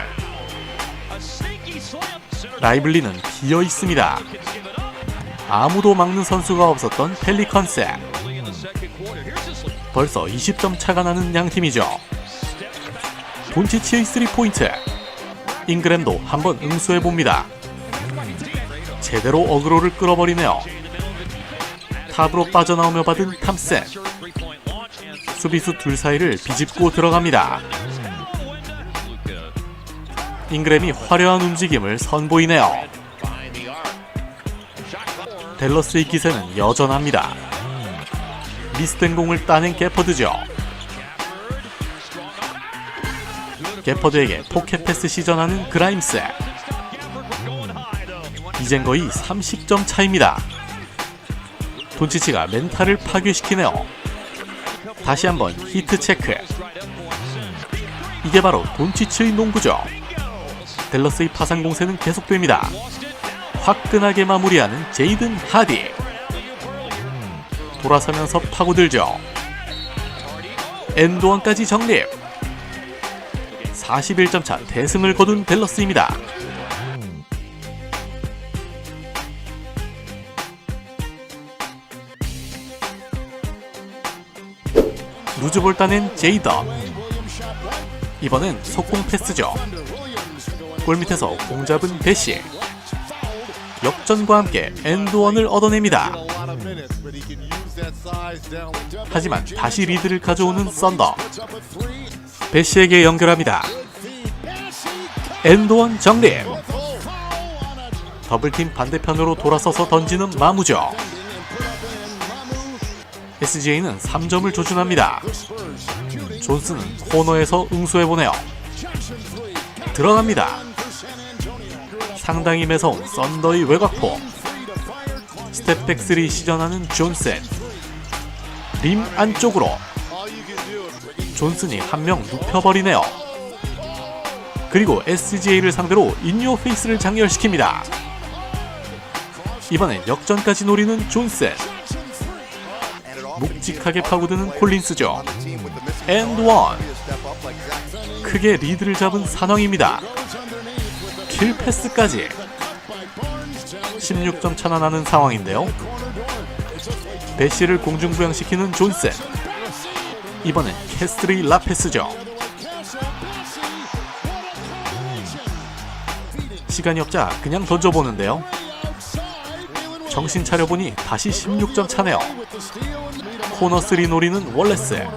라이블리는 비어 있습니다. 아무도 막는 선수가 없었던 펠리컨스. 벌써 20점 차가 나는 양팀이죠. 돈치치의 3포인트. 잉그램도 한번 응수해봅니다. 제대로 어그로를 끌어버리네요. 탑으로 빠져나오며 받은 탐슨. 수비수 둘 사이를 비집고 들어갑니다. 잉그램이 화려한 움직임을 선보이네요. 댈러스의 기세는 여전합니다. 미스된 공을 따낸 게퍼드죠. 게퍼드에게 포켓 패스 시전하는 그라임스. 이젠 거의 30점 차입니다. 돈치치가 멘탈을 파괴시키네요. 다시 한번 히트 체크. 이게 바로 돈치치의 농구죠. 댈러스의 파상 공세는 계속됩니다. 화끈하게 마무리하는 제이든 하디. 돌아서면서 파고들죠. 엔드원까지 정립. 41점 차 대승을 거둔 댈러스입니다. 루즈볼 따낸 제이더. 이번엔 속공 패스죠. 골밑에서 공 잡은 배시. 역전과 함께 엔드원을 얻어냅니다. 하지만 다시 리드를 가져오는 썬더. 배시에게 연결합니다. 엔드원 정립. 더블팀 반대편으로 돌아서서 던지는 마무죠. SGA는 3점을 조준합니다. 존슨은 코너에서 응수해보네요. 들어갑니다. 상당히 매서운 썬더의 외곽포. 스텝백 3 시전하는 존슨. 림 안쪽으로. 존슨이 한 명 눕혀버리네요. 그리고 SGA를 상대로 인유어 페이스를 장렬시킵니다. 이번엔 역전까지 노리는 존슨. 묵직하게 파고드는 콜린스죠. 엔드원. 크게 리드를 잡은 산왕입니다. 킬 패스까지. 16점 차나 나는 상황인데요. 배시를 공중부양시키는 존슨. 이번엔 캐스트리 라페스죠. 시간이 없자 그냥 던져보는데요. 정신 차려보니 다시 16점 차네요. 코너 3 노리는 월레스.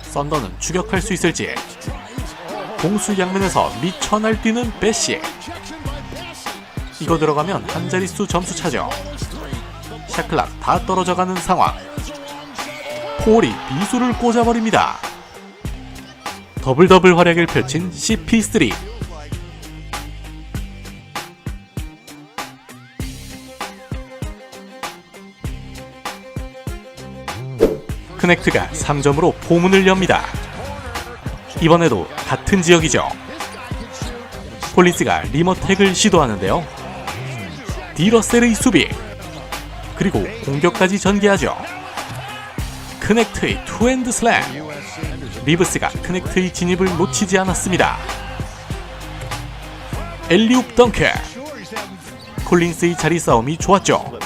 썬더는 추격할 수 있을지. 공수 양면에서 미쳐 날뛰는 배시. 이거 들어가면 한 자릿수 점수 차죠. 샤클락 다 떨어져가는 상황. 폴이 비수를 꽂아버립니다. 더블 활약을 펼친 CP3. 크넥트가 3점으로 포문을 엽니다. 이번에도 같은 지역이죠. 콜린스가 리머택을 시도하는데요. 디러셀의 수비. 그리고 공격까지 전개하죠. 크넥트의 투핸드 슬램. 리브스가 크넥트의 진입을 놓치지 않았습니다. 엘리웁 덩크. 콜린스의 자리 싸움이 좋았죠.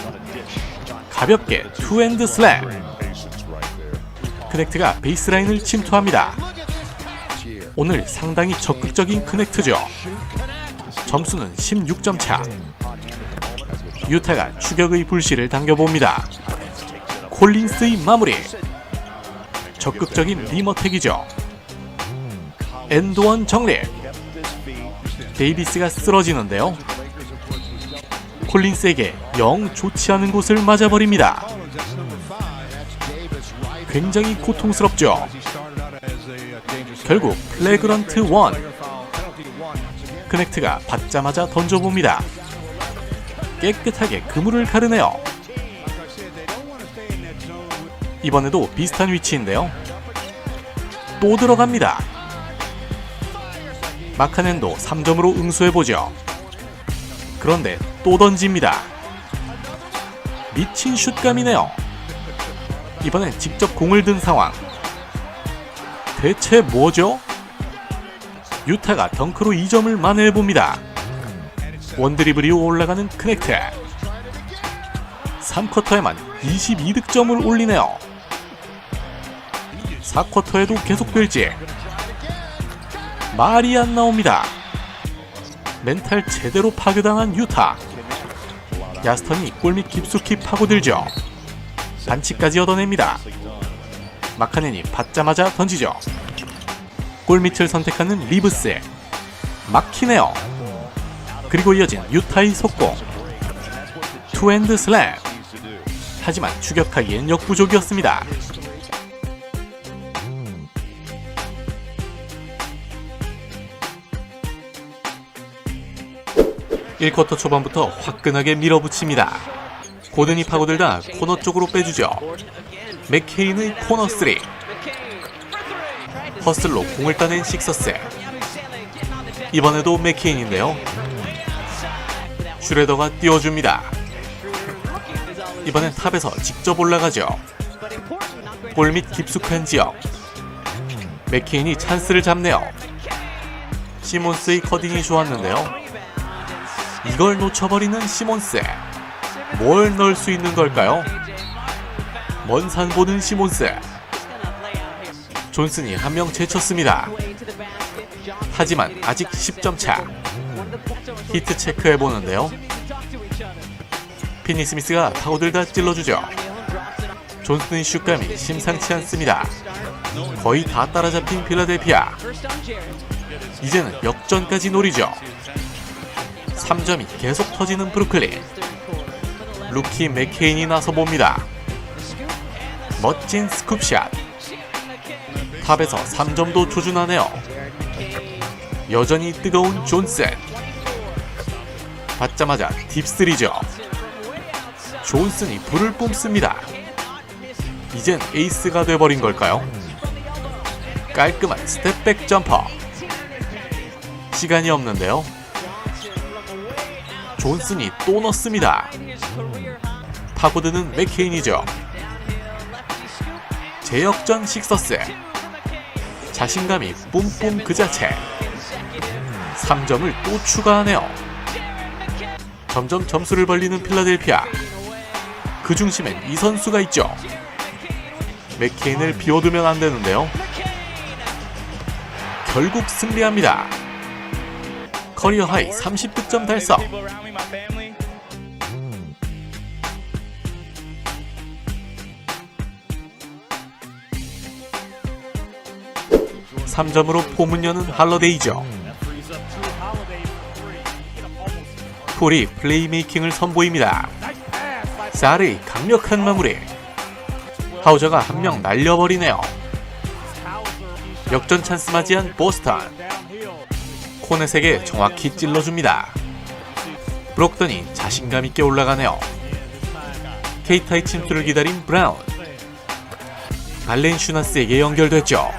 가볍게 투핸드 슬램. 크넥트가 베이스라인을 침투합니다. 오늘 상당히 적극적인 크넥트죠. 점수는 16점 차. 유타가 추격의 불씨를 당겨봅니다. 콜린스의 마무리. 적극적인 리머택이죠. 엔드원 정립. 데이비스가 쓰러지는데요. 콜린스에게 영 좋지 않은 곳을 맞아버립니다. 굉장히 고통스럽죠. 결국 플래그런트 1. 크넥트가 받자마자 던져봅니다. 깨끗하게 그물을 가르네요. 이번에도 비슷한 위치인데요. 또 들어갑니다. 마카넨도 3점으로 응수해보죠. 그런데 또 던집니다. 미친 슛감이네요. 이번엔 직접 공을 든 상황. 대체 뭐죠? 유타가 덩크로 2점을 만회해봅니다. 원드리블 이후 올라가는 크넥트. 3쿼터에만 22득점을 올리네요. 4쿼터에도 계속될지 말이 안 나옵니다. 멘탈 제대로 파괴당한 유타. 야스턴이 골밑 깊숙이 파고들죠. 반칙까지 얻어냅니다. 마카넨이 받자마자 던지죠. 골밑을 선택하는 리브스. 막히네요. 그리고 이어진 유타의 속공. 투핸드 슬램. 하지만 추격하기엔 역부족이었습니다. 1쿼터 초반부터 화끈하게 밀어붙입니다. 고든이 파고들다 코너 쪽으로 빼주죠. 맥케인의 코너 3. 허슬로 공을 따낸 식서스. 이번에도 맥케인인데요. 슈레더가 띄워줍니다. 이번엔 탑에서 직접 올라가죠. 골밑 깊숙한 지역. 맥케인이 찬스를 잡네요. 시몬스의 커딩이 좋았는데요. 이걸 놓쳐버리는 시몬스. 뭘 넣을 수 있는 걸까요? 먼 산 보는 시몬스. 존슨이 한 명 제쳤습니다. 하지만 아직 10점 차. 히트 체크해보는데요. 피니 스미스가 파고들다 찔러주죠. 존슨의 슛감이 심상치 않습니다. 거의 다 따라잡힌 필라델피아. 이제는 역전까지 노리죠. 3점이 계속 터지는 브루클린. 루키 맥케인이 나서봅니다. 멋진 스쿱샷. 탑에서 3점도 조준하네요. 여전히 뜨거운 존슨. 받자마자 딥3죠. 존슨이 불을 뿜습니다. 이젠 에이스가 돼버린 걸까요? 깔끔한 스텝백 점퍼. 시간이 없는데요. 존슨이 또 넣습니다. 파고드는 맥케인이죠. 재역전 식서스. 자신감이 뿜뿜 그 자체. 3점을 또 추가하네요. 점점 점수를 벌리는 필라델피아. 그 중심엔 이 선수가 있죠. 맥케인을 비워두면 안 되는데요. 결국 승리합니다. 커리어 하이 30득점 달성. 3점으로 포문 여는 할러데이죠. 폴이 플레이메이킹을 선보입니다. 사르의 강력한 마무리. 하우저가 한 명 날려버리네요. 역전 찬스 맞이한 보스턴. 코넷에게 정확히 찔러줍니다. 브록던이 자신감 있게 올라가네요. 케이타의 침투를 기다린 브라운. 발렌슈나스에게 연결됐죠.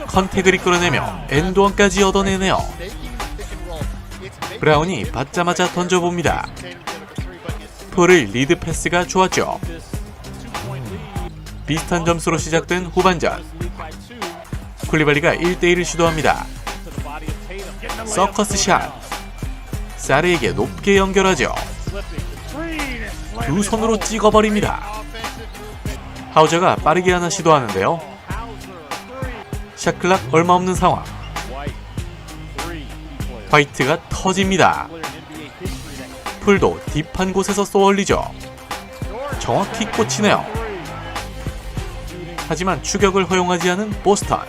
컨택을 이끌어내며 엔드원까지 얻어내네요. 브라운이 받자마자 던져봅니다. 폴의 리드 패스가 좋았죠. 비슷한 점수로 시작된 후반전. 쿨리발리가 1대1을 시도합니다. 서커스 샷. 사르에게 높게 연결하죠. 두 손으로 찍어버립니다. 하우저가 빠르게 하나 시도하는데요. 샷클락 얼마 없는 상황. 화이트가 터집니다. 풀도 딥한 곳에서 쏘아올리죠. 정확히 꽂히네요. 하지만 추격을 허용하지 않은 보스턴.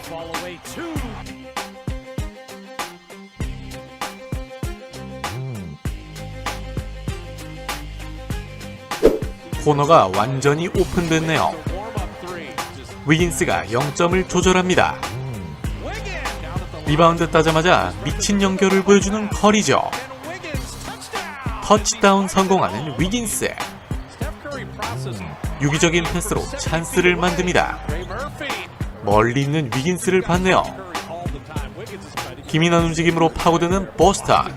코너가 완전히 오픈됐네요. 위긴스가 0점을 조절합니다. 리바운드 따자마자 미친 연결을 보여주는 커리죠. 터치다운 성공하는 위긴스. 유기적인 패스로 찬스를 만듭니다. 멀리 있는 위긴스를 봤네요. 기민한 움직임으로 파고드는 보스턴.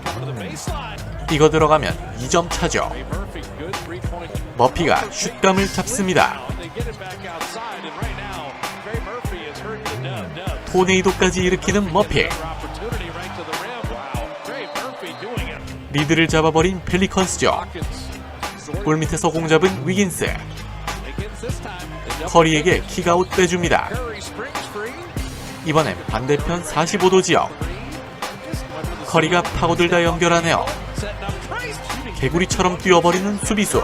이거 들어가면 2점 차죠. 머피가 슛감을 잡습니다. 토네이도까지 일으키는 머피. 리드를 잡아버린 펠리컨스죠. 골밑에서 공 잡은 위긴스. 커리에게 킥아웃 빼줍니다. 이번엔 반대편 45도 지역. 커리가 파고들다 연결하네요. 개구리처럼 뛰어버리는 수비수.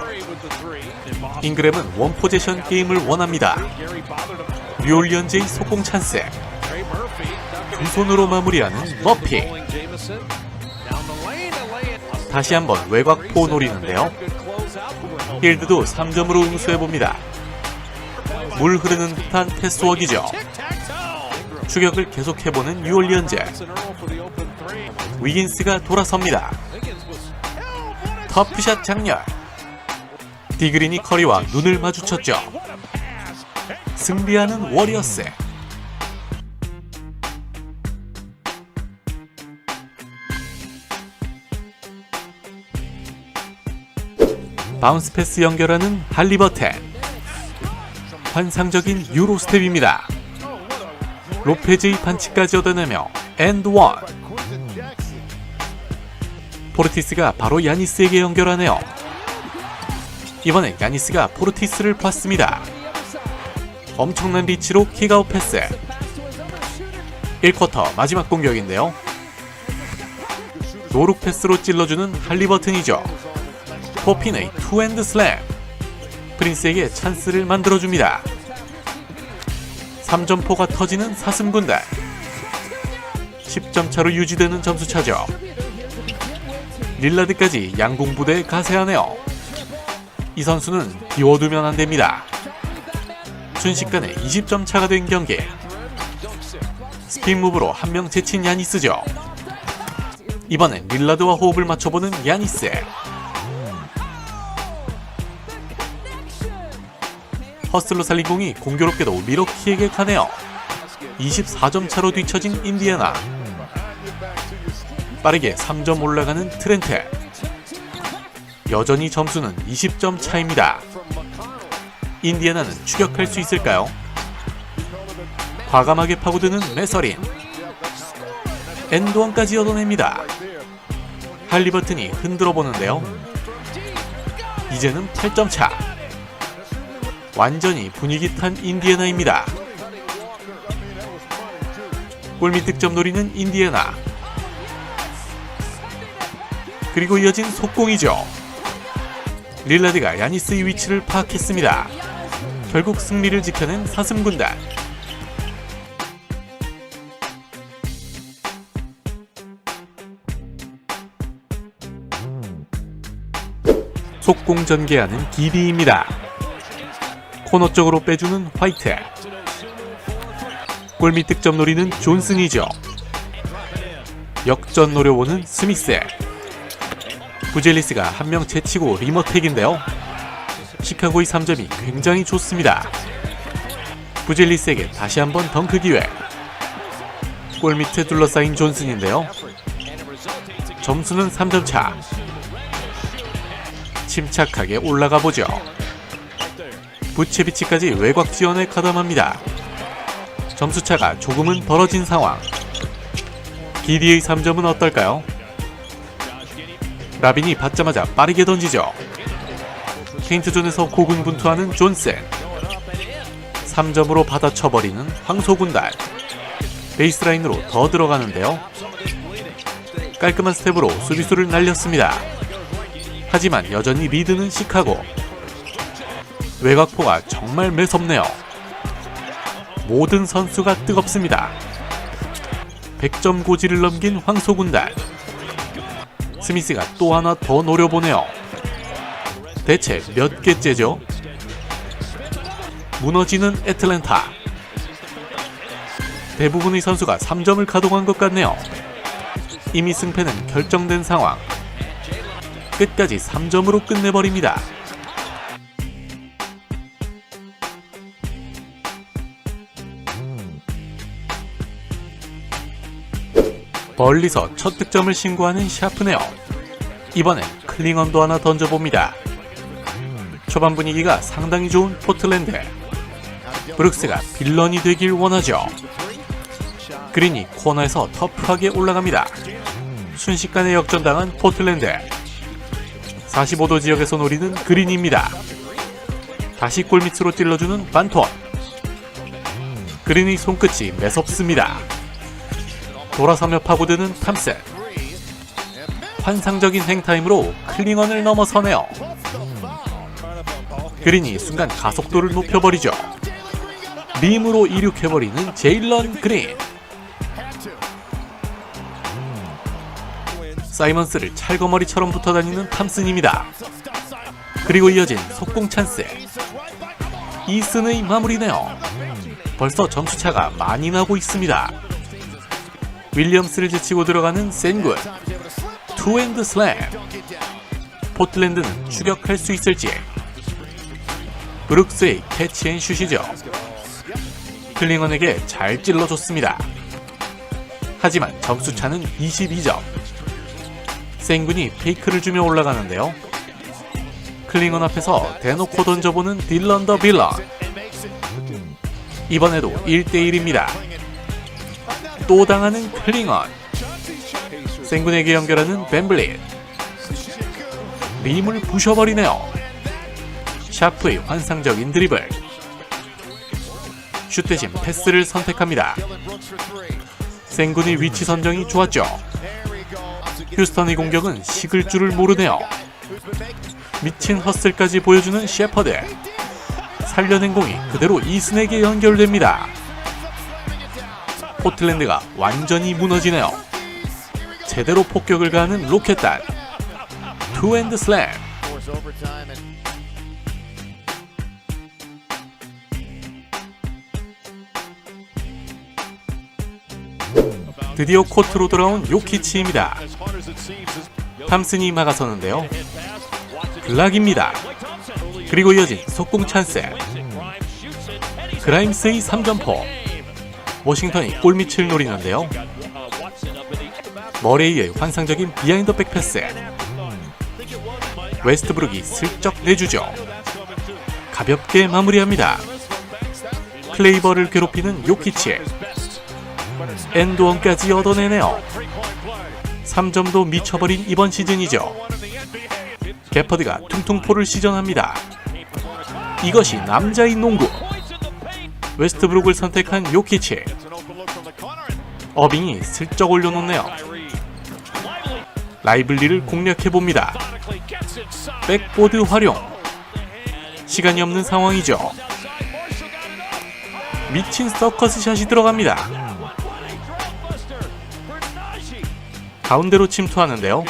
잉그램은 원포제션 게임을 원합니다. 뉴올리언즈의 속공 찬스. 두 손으로 마무리하는 머피. 다시 한번 외곽포 노리는데요. 힐드도 3점으로 응수해봅니다. 물 흐르는 듯한 패스워크이죠. 추격을 계속해보는 뉴올리언즈. 위긴스가 돌아섭니다. 터프샷 장렬. 디그린이 커리와 눈을 마주쳤죠. 승리하는 워리어스. 바운스 패스 연결하는 할리버튼. 환상적인 유로 스텝입니다. 로페즈의 반칙까지 얻어내며 엔드 원. 포르티스가 바로 야니스에게 연결하네요. 이번엔 야니스가 포르티스를 봤습니다. 엄청난 리치로 킥아웃 패스. 1쿼터 마지막 공격인데요. 노룩 패스로 찔러주는 할리버튼이죠. 포핀의 투핸드 슬램. 프린스에게 찬스를 만들어줍니다. 3점포가 터지는 사슴군단. 10점 차로 유지되는 점수차죠. 릴라드까지 양궁부대에 가세하네요. 이 선수는 비워두면 안됩니다. 순식간에 20점 차가 된 경기. 스핀 무브로 한 명 제친 야니스죠. 이번엔 릴라드와 호흡을 맞춰보는 야니스. 허슬로 살린 공이 공교롭게도 미러키에게 가네요. 24점 차로 뒤처진 인디애나. 빠르게 3점 올라가는 트렌트. 여전히 점수는 20점 차입니다. 인디애나는 추격할 수 있을까요? 과감하게 파고드는 메서린. 엔드원까지 얻어냅니다. 할리버튼이 흔들어 보는데요. 이제는 8점 차. 완전히 분위기 탄 인디애나입니다. 골밑 득점 노리는 인디애나. 그리고 이어진 속공이죠. 릴라드가 야니스의 위치를 파악했습니다. 결국 승리를 지켜낸 사슴군단. 속공 전개하는 기디입니다. 코너 쪽으로 빼주는 화이트. 골밑 득점 노리는 존슨이죠. 역전 노려보는 스미스. 부젤리스가 한 명 제치고 리머택인데요. 시카고의 3점이 굉장히 좋습니다. 부젤리스에게 다시 한번 덩크 기회. 골밑에 둘러싸인 존슨인데요. 점수는 3점 차. 침착하게 올라가 보죠. 부체비치까지 외곽 지원에 가담합니다. 점수차가 조금은 벌어진 상황. 기디의 3점은 어떨까요? 라빈이 받자마자 빠르게 던지죠. 페인트존에서 고군분투하는 존슨. 3점으로 받아쳐버리는 황소군단. 베이스라인으로 더 들어가는데요. 깔끔한 스텝으로 수비수를 날렸습니다. 하지만 여전히 리드는 시카고. 외곽포가 정말 매섭네요. 모든 선수가 뜨겁습니다. 100점 고지를 넘긴 황소군단. 스미스가 또 하나 더 노려보네요. 대체 몇 개째죠? 무너지는 애틀랜타. 대부분의 선수가 3점을 가동한 것 같네요. 이미 승패는 결정된 상황. 끝까지 3점으로 끝내버립니다. 멀리서 첫 득점을 신고하는 샤프네요. 이번엔 클링언도 하나 던져봅니다. 초반 분위기가 상당히 좋은 포틀랜드. 브룩스가 빌런이 되길 원하죠. 그린이 코너에서 터프하게 올라갑니다. 순식간에 역전당한 포틀랜드. 45도 지역에서 노리는 그린입니다. 다시 골밑으로 찔러주는 반톤. 그린이 손끝이 매섭습니다. 돌아서며 파고드는 탐슨. 환상적인 행타임으로 클링언을 넘어서네요. 그린이 순간 가속도를 높여버리죠. 림으로 이륙해버리는 제일런 그린. 사이먼스를 찰거머리처럼 붙어다니는 탐슨입니다. 그리고 이어진 속공 찬스. 이슨의 마무리네요. 벌써 점수차가 많이 나고 있습니다. 윌리엄스를 제치고 들어가는 센군. 투핸드 슬램. 포틀랜드는 추격할 수 있을지. 브룩스의 캐치앤슛이죠. 클링언에게 잘 찔러줬습니다. 하지만 점수차는 22점. 센군이 페이크를 주며 올라가는데요. 클링언 앞에서 대놓고 던져보는 딜런 더 빌런. 이번에도 1대1입니다. 또 당하는 클링언. 센군에게 연결하는 벤블릿. 림을 부셔버리네요. 샤프의 환상적인 드리블. 슛 대신 패스를 선택합니다. 센군의 위치 선정이 좋았죠. 휴스턴의 공격은 식을 줄을 모르네요. 미친 허슬까지 보여주는 셰퍼드. 살려낸 공이 그대로 이슨에게 연결됩니다. 포틀랜드가 완전히 무너지네요. 제대로 폭격을 가하는 로켓단. 투핸드 슬램. 드디어 코트로 돌아온 요키치입니다. 탐슨이 막아서는데요. 블락입니다. 그리고 이어진 속공 찬스. 그라임스의 3점포. 워싱턴이 골밑을 노리는데요. 머레이의 환상적인 비하인드 백 패스. 웨스트브룩이 슬쩍 내주죠. 가볍게 마무리합니다. 클레이버를 괴롭히는 요키치. 엔드원까지 얻어내네요. 3점도 미쳐버린 이번 시즌이죠. 게퍼드가 퉁퉁포를 시전합니다. 이것이 남자인 농구. 웨스트브룩을 선택한 요키치. 어빙이 슬쩍 올려놓네요. 라이블리를 공략해봅니다. 백보드 활용. 시간이 없는 상황이죠. 미친 서커스 샷이 들어갑니다. 가운데로 침투하는데요.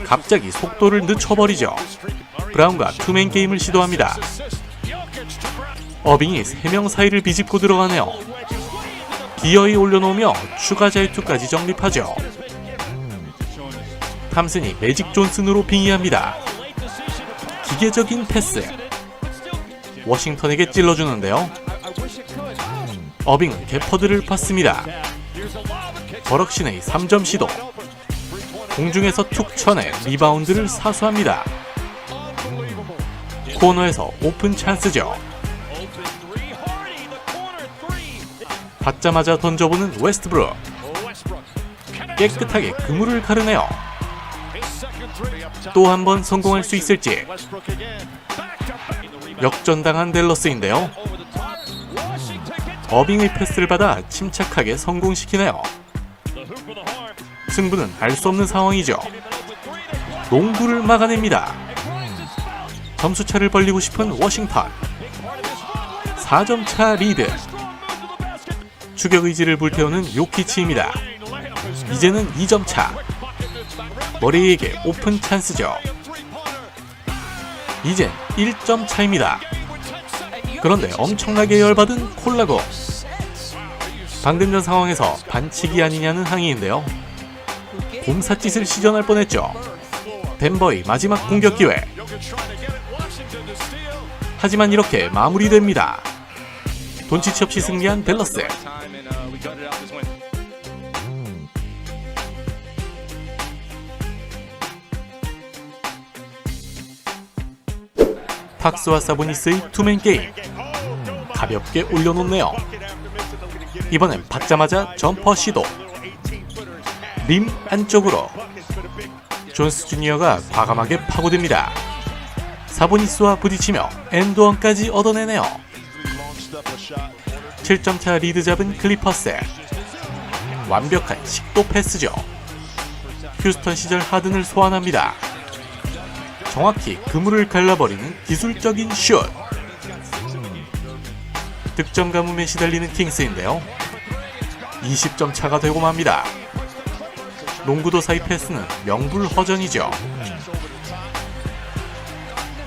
갑자기 속도를 늦춰버리죠. 브라운과 투맨 게임을 시도합니다. 어빙이 3명 사이를 비집고 들어가네요. 기어이 올려놓으며 추가 자유투까지 정립하죠. 탐슨이 매직 존슨으로 빙의합니다. 기계적인 패스. 워싱턴에게 찔러주는데요. 어빙은 게퍼드를 봤습니다. 버럭신의 3점 시도. 공중에서 툭 쳐내 리바운드를 사수합니다. 코너에서 오픈 찬스죠. 받자마자 던져보는 웨스트브룩. 깨끗하게 그물을 가르네요. 또 한 번 성공할 수 있을지. 역전당한 댈러스인데요. 어빙의 패스를 받아 침착하게 성공시키네요. 승부는 알 수 없는 상황이죠. 농구를 막아냅니다. 점수차를 벌리고 싶은 워싱턴. 4점차 리드. 추격 의지를 불태우는 요키치입니다. 이제는 2점차. 머레이에게 오픈 찬스죠. 이젠 1점 차입니다. 그런데 엄청나게 열받은 콜라고. 방금 전 상황에서 반칙이 아니냐는 항의인데요. 곰삿짓을 시전할 뻔했죠. 덴버의 마지막 공격 기회. 하지만 이렇게 마무리됩니다. 돈치치 없이 승리한 댈러스. 팍스와 사보니스의 투맨 게임. 가볍게 올려놓네요. 이번엔 받자마자 점퍼 시도. 림 안쪽으로. 존스 주니어가 과감하게 파고듭니다. 사보니스와 부딪히며 엔드원까지 얻어내네요. 7점차 리드 잡은 클리퍼스. 완벽한 식도 패스죠. 휴스턴 시절 하든을 소환합니다. 정확히 그물을 갈라버리는 기술적인 슛. 득점 가뭄에 시달리는 킹스인데요. 20점 차가 되고 맙니다. 농구도 사이 패스는 명불허전이죠.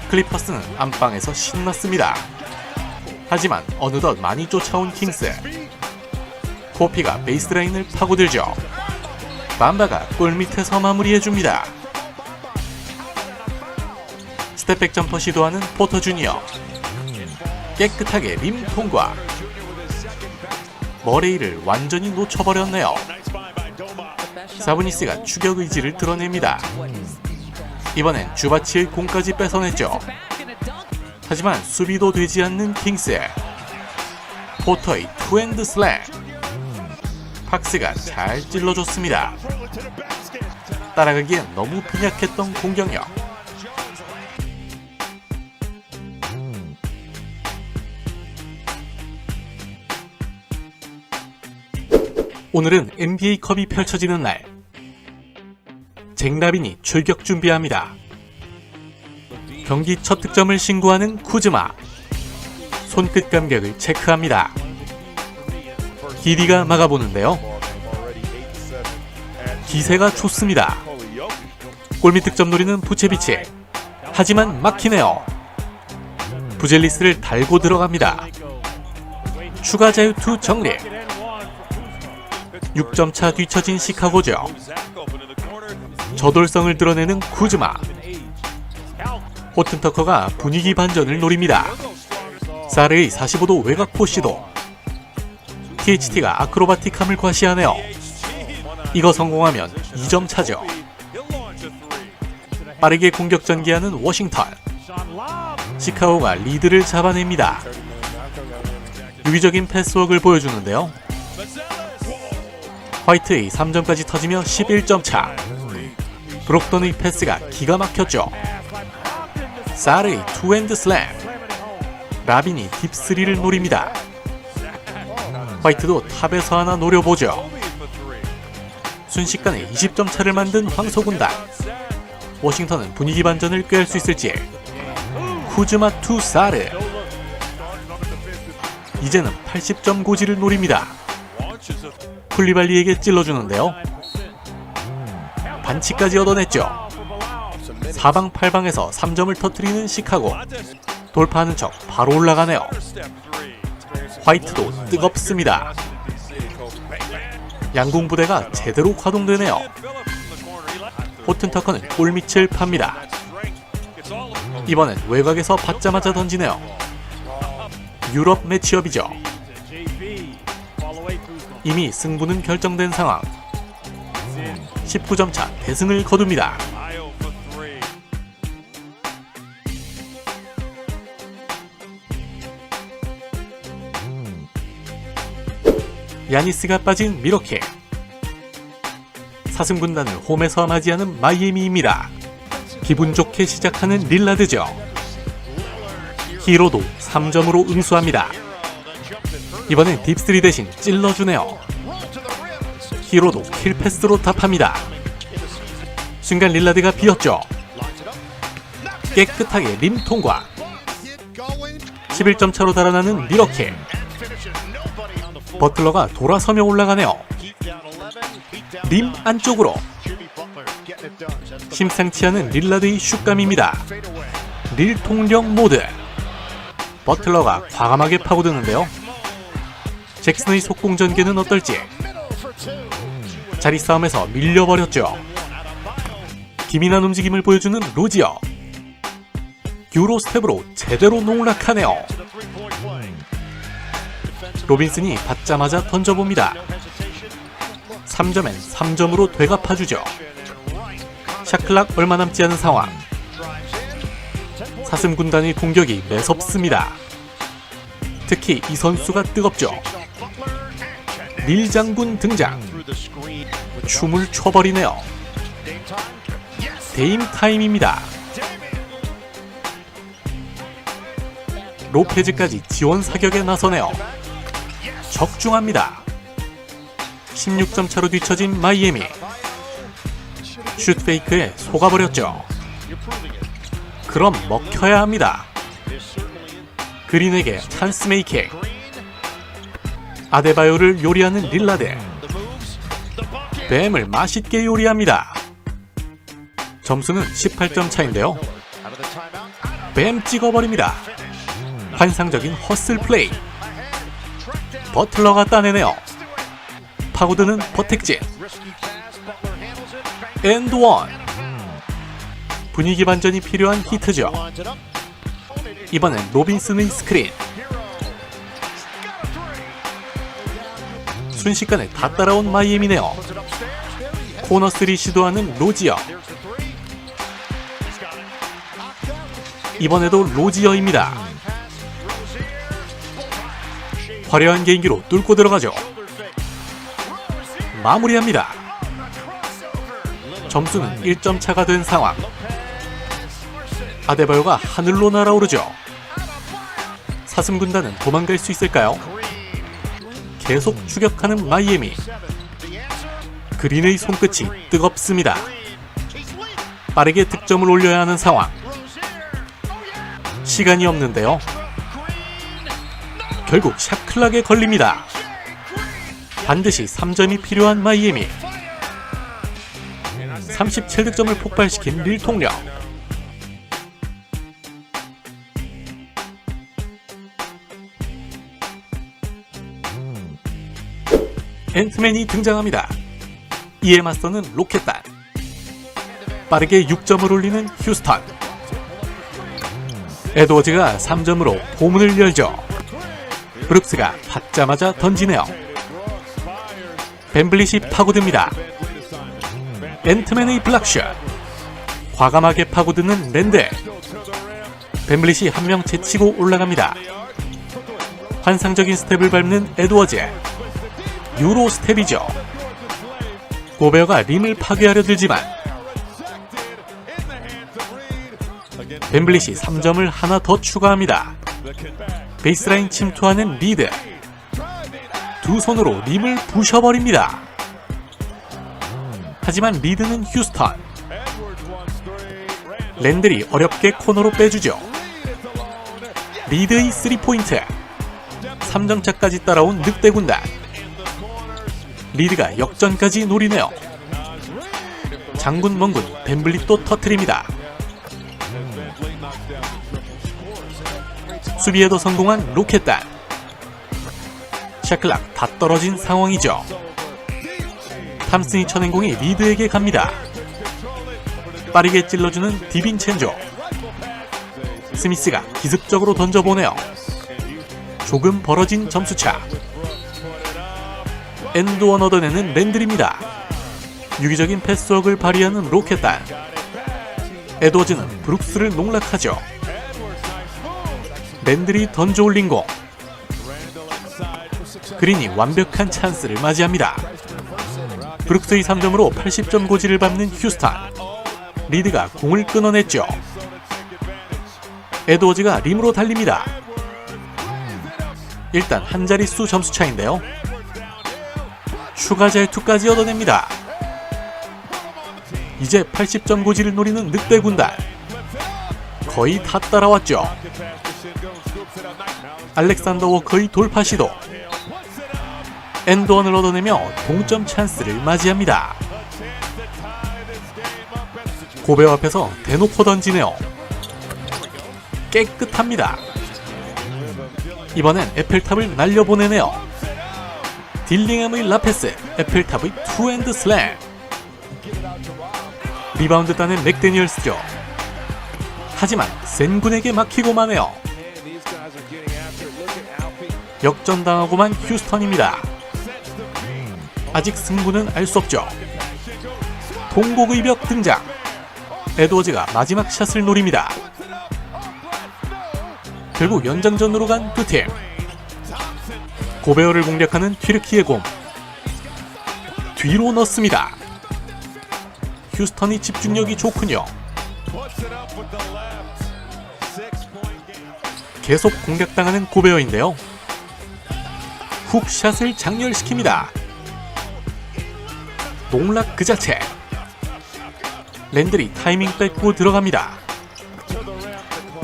클리퍼스는 안방에서 신났습니다. 하지만 어느덧 많이 쫓아온 킹스. 코피가 베이스라인을 파고들죠. 맘바가 골밑에서 마무리해줍니다. 스텝백 점퍼 시도하는 포터 주니어. 깨끗하게 림 통과. 머레이를 완전히 놓쳐버렸네요. 사보니스가 추격 의지를 드러냅니다. 이번엔 주바치의 공까지 뺏어냈죠. 하지만 수비도 되지 않는 킹스. 포터의 투핸드 슬램. 팍스가 잘 찔러줬습니다. 따라가기엔 너무 빈약했던 공격력. 오늘은 NBA 컵이 펼쳐지는 날. 잭 라빈이 출격 준비합니다. 경기 첫 득점을 신고하는 쿠즈마. 손끝 감각을 체크합니다. 기디가 막아보는데요. 기세가 좋습니다. 골밑 득점 노리는 부체비치. 하지만 막히네요. 부젤리스를 달고 들어갑니다. 추가 자유투 정리. 6점 차 뒤처진 시카고죠. 저돌성을 드러내는 쿠즈마. 호튼터커가 분위기 반전을 노립니다. 사르의 45도 외곽포 시도. THT가 아크로바틱함을 과시하네요. 이거 성공하면 2점 차죠. 빠르게 공격 전개하는 워싱턴. 시카고가 리드를 잡아냅니다. 유기적인 패스워크를 보여주는데요. 화이트의 3점까지 터지며 11점 차. 브록던의 패스가 기가 막혔죠. 사르의 투핸드 슬램. 라빈이 딥3를 노립니다. 화이트도 탑에서 하나 노려보죠. 순식간에 20점 차를 만든 황소군단. 워싱턴은 분위기 반전을 꾀할 수 있을지. 쿠즈마 투 사르. 이제는 80점 고지를 노립니다. 쿨리발리에게 찔러주는데요. 반칙까지 얻어냈죠. 사방팔방에서 3점을 터뜨리는 시카고. 돌파하는 척 바로 올라가네요. 화이트도 뜨겁습니다. 양궁 부대가 제대로 가동되네요. 호튼터커는 골밑을 팝니다. 이번엔 외곽에서 받자마자 던지네요. 유럽 매치업이죠. 이미 승부는 결정된 상황. 19점 차 대승을 거둡니다. 야니스가 빠진 미러키. 사승군단을 홈에서 맞이하는 마이애미입니다. 기분 좋게 시작하는 릴라드죠. 히로도 3점으로 응수합니다. 이번엔 딥3 대신 찔러주네요. 히로도 킬패스로 답합니다. 순간 릴라드가 비었죠. 깨끗하게 림 통과. 11점 차로 달아나는 미러키. 버틀러가 돌아서며 올라가네요. 림 안쪽으로. 심상치 않은 릴라드의 슛감입니다. 릴 통력 모드. 버틀러가 과감하게 파고드는데요. 잭슨의 속공 전개는 어떨지. 자리 싸움에서 밀려버렸죠. 기민한 움직임을 보여주는 로지어. 유로 스텝으로 제대로 농락하네요. 로빈슨이 받자마자 던져봅니다. 3점엔 3점으로 되갚아주죠. 샷클락 얼마 남지 않은 상황. 사슴군단의 공격이 매섭습니다. 특히 이 선수가 뜨겁죠. 릴 장군 등장. 춤을 춰버리네요. 데임 타임입니다. 로페즈까지 지원 사격에 나서네요. 적중합니다. 16점 차로 뒤처진 마이애미. 슛 페이크에 속아버렸죠. 그럼 먹혀야 합니다. 그린에게 찬스 메이킹. 아데바요를 요리하는 릴라드. 뱀을 맛있게 요리합니다. 점수는 18점 차인데요. 뱀 찍어버립니다. 환상적인 허슬 플레이. 버틀러가 따내네요. 파고드는 버텍진. 엔드 원. 분위기 반전이 필요한 히트죠. 이번엔 로빈슨의 스크린. 순식간에 다 따라온 마이애미네요. 코너 3 시도하는 로지어. 이번에도 로지어입니다. 화려한 개인기로 뚫고 들어가죠. 마무리합니다. 점수는 1점 차가 된 상황. 아데바요가 하늘로 날아오르죠. 사슴군단은 도망갈 수 있을까요? 계속 추격하는 마이애미. 그린의 손끝이 뜨겁습니다. 빠르게 득점을 올려야 하는 상황. 시간이 없는데요. 결국 샤클락에 걸립니다. 반드시 3점이 필요한 마이애미. 37득점을 폭발시킨 릴 통령. 앤트맨이 등장합니다. 이에 맞서는 로켓단. 빠르게 6점을 올리는 휴스턴. 에드워즈가 3점으로 포문을 열죠. 브룩스가 받자마자 던지네요. 벤블릿이 파고듭니다. 앤트맨의 블락샷. 과감하게 파고드는 랜드. 벤블릿이 한 명 제치고 올라갑니다. 환상적인 스텝을 밟는 에드워즈. 유로 스텝이죠. 고베어가 림을 파괴하려 들지만 벤블릿이 3점을 하나 더 추가합니다. 베이스라인 침투하는 리드. 두 손으로 림을 부셔버립니다. 하지만 리드는 휴스턴. 랜들이 어렵게 코너로 빼주죠. 리드의 3포인트. 3점차까지 따라온 늑대 군단. 리드가 역전까지 노리네요. 장군 멍군 벤블릿도 터트립니다. 수비에도 성공한 로켓단. 샤클락 다 떨어진 상황이죠. 탐슨이 쳐낸 공이 리드에게 갑니다. 빠르게 찔러주는 디빈첸조. 스미스가 기습적으로 던져보네요. 조금 벌어진 점수차. 엔드원 얻어내는 랜들입니다. 유기적인 패스워크를 발휘하는 로켓단. 에드워즈는 브룩스를 농락하죠. 랜들이 던져 올린 공. 그린이 완벽한 찬스를 맞이합니다. 브룩스의 3점으로 80점 고지를 밟는 휴스턴. 리드가 공을 끊어냈죠. 에드워즈가 림으로 달립니다. 일단 한 자릿수 점수차인데요. 추가 잘투까지 얻어냅니다. 이제 80점 고지를 노리는 늑대 군단. 거의 다 따라왔죠. 알렉산더 워커의 돌파 시도. 엔드원을 얻어내며 동점 찬스를 맞이합니다. 고베어 앞에서 대놓고 던지네요. 깨끗합니다. 이번엔 에펠탑을 날려보내네요. 딜링햄의 라페스. 에펠탑의 투핸드 슬램. 리바운드 따낸 맥데니얼스죠. 하지만 센군에게 막히고 마네요. 역전당하고만 휴스턴입니다. 아직 승부는 알 수 없죠. 동곡의 벽 등장. 에드워즈가 마지막 샷을 노립니다. 결국 연장전으로 간 두 팀. 고베어를 공략하는 튀르키예 곰. 뒤로 넣습니다. 휴스턴이 집중력이 좋군요. 계속 공격당하는 고베어인데요. 훅샷을 장렬시킵니다. 농락 그 자체. 랜들이 타이밍 뺏고 들어갑니다.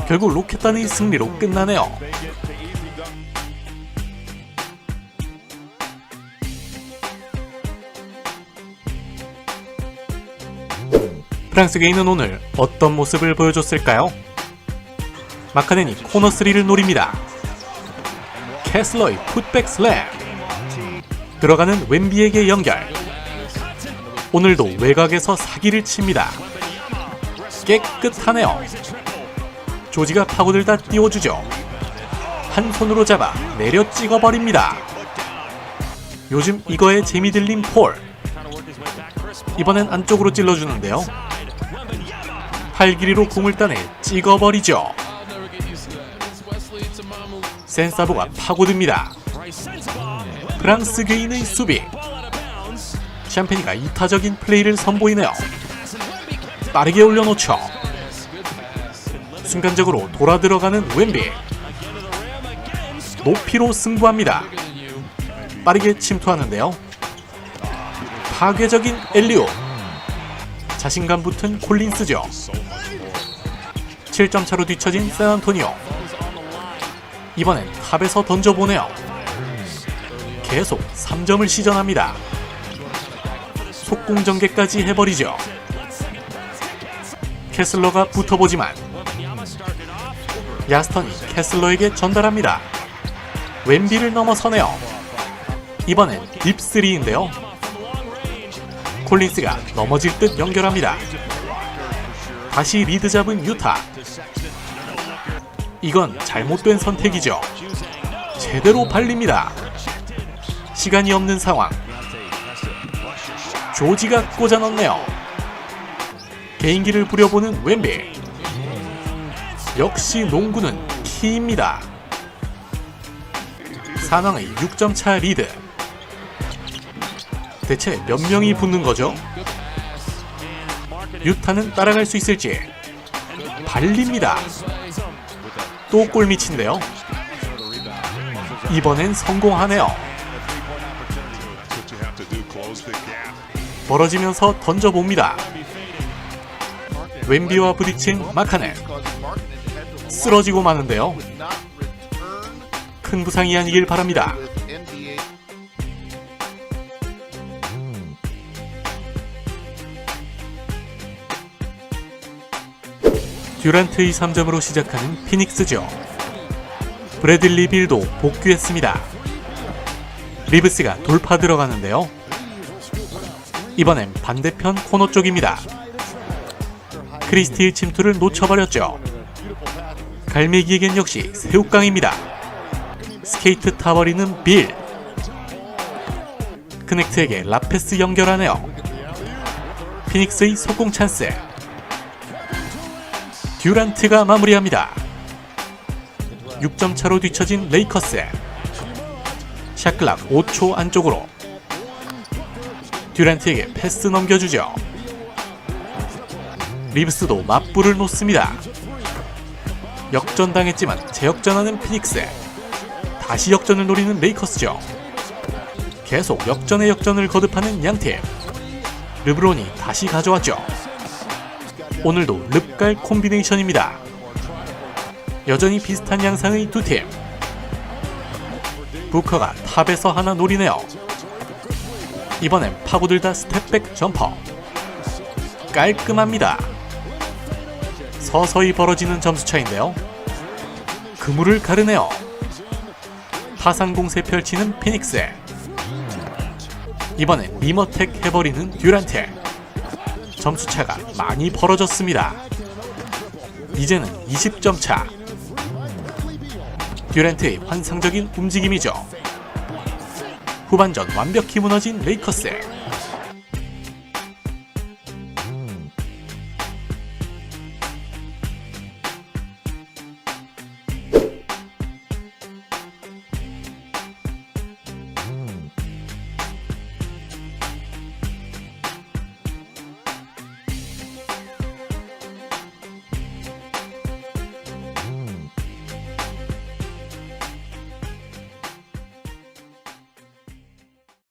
결국 로켓단의 승리로 끝나네요. 프랑스 게이는 오늘 어떤 모습을 보여줬을까요? 마카넨이 코너 3를 노립니다. 캐슬러의 풋백 슬램. 들어가는 웬비에게 연결. 오늘도 외곽에서 사기를 칩니다. 깨끗하네요. 조지가 파고들다 띄워주죠. 한 손으로 잡아 내려 찍어버립니다. 요즘 이거에 재미 들린 폴. 이번엔 안쪽으로 찔러주는데요. 팔 길이로 공을 따내 찍어버리죠. 센사보가 파고듭니다. 프랑스 게인의 수비. 샴페니가 이타적인 플레이를 선보이네요. 빠르게 올려놓죠. 순간적으로 돌아 들어가는 웬비. 높이로 승부합니다. 빠르게 침투하는데요. 파괴적인 엘리오. 자신감 붙은 콜린스죠. 7점 차로 뒤처진 샌안토니오. 이번엔 탑에서 던져보네요. 계속 3점을 시전합니다. 속공전개까지 해버리죠. 캐슬러가 붙어보지만 야스턴이 캐슬러에게 전달합니다. 웬비를 넘어서네요. 이번엔 딥3인데요. 콜린스가 넘어질 듯 연결합니다. 다시 리드 잡은 유타. 이건 잘못된 선택이죠. 제대로 발립니다. 시간이 없는 상황. 조지가 꽂아 넣네요. 개인기를 부려보는 웬비. 역시 농구는 키입니다. 산왕의 6점 차 리드. 대체 몇 명이 붙는 거죠? 유타는 따라갈 수 있을지. 발립니다. 또 골밑인데요. 이번엔 성공하네요. 벌어지면서 던져봅니다. 웬비와 부딪힌 마카넨. 쓰러지고 마는데요. 큰 부상이 아니길 바랍니다. 듀란트의 3점으로 시작하는 피닉스죠. 브래들리 빌도 복귀했습니다. 리브스가 돌파 들어가는데요. 이번엔 반대편 코너 쪽입니다. 크리스티의 침투를 놓쳐버렸죠. 갈매기에겐 역시 새우깡입니다. 스케이트 타버리는 빌. 크넥트에게 라페스 연결하네요. 피닉스의 속공 찬스. 듀란트가 마무리합니다. 6점 차로 뒤처진 레이커스. 샷클락 5초 안쪽으로. 듀란트에게 패스 넘겨주죠. 리브스도 맞불을 놓습니다. 역전당했지만 재역전하는 피닉스. 다시 역전을 노리는 레이커스죠. 계속 역전의 역전을 거듭하는 양팀. 르브론이 다시 가져왔죠. 오늘도 릅갈 콤비네이션입니다. 여전히 비슷한 양상의 두 팀. 부커가 탑에서 하나 노리네요. 이번엔 파고들다 스텝백 점퍼. 깔끔합니다. 서서히 벌어지는 점수차인데요. 그물을 가르네요. 타산 공세 펼치는 피닉스. 이번엔 리머텍 해버리는 듀란트. 점수차가 많이 벌어졌습니다. 이제는 20점 차. 듀란트의 환상적인 움직임이죠. 후반전 완벽히 무너진 레이커스.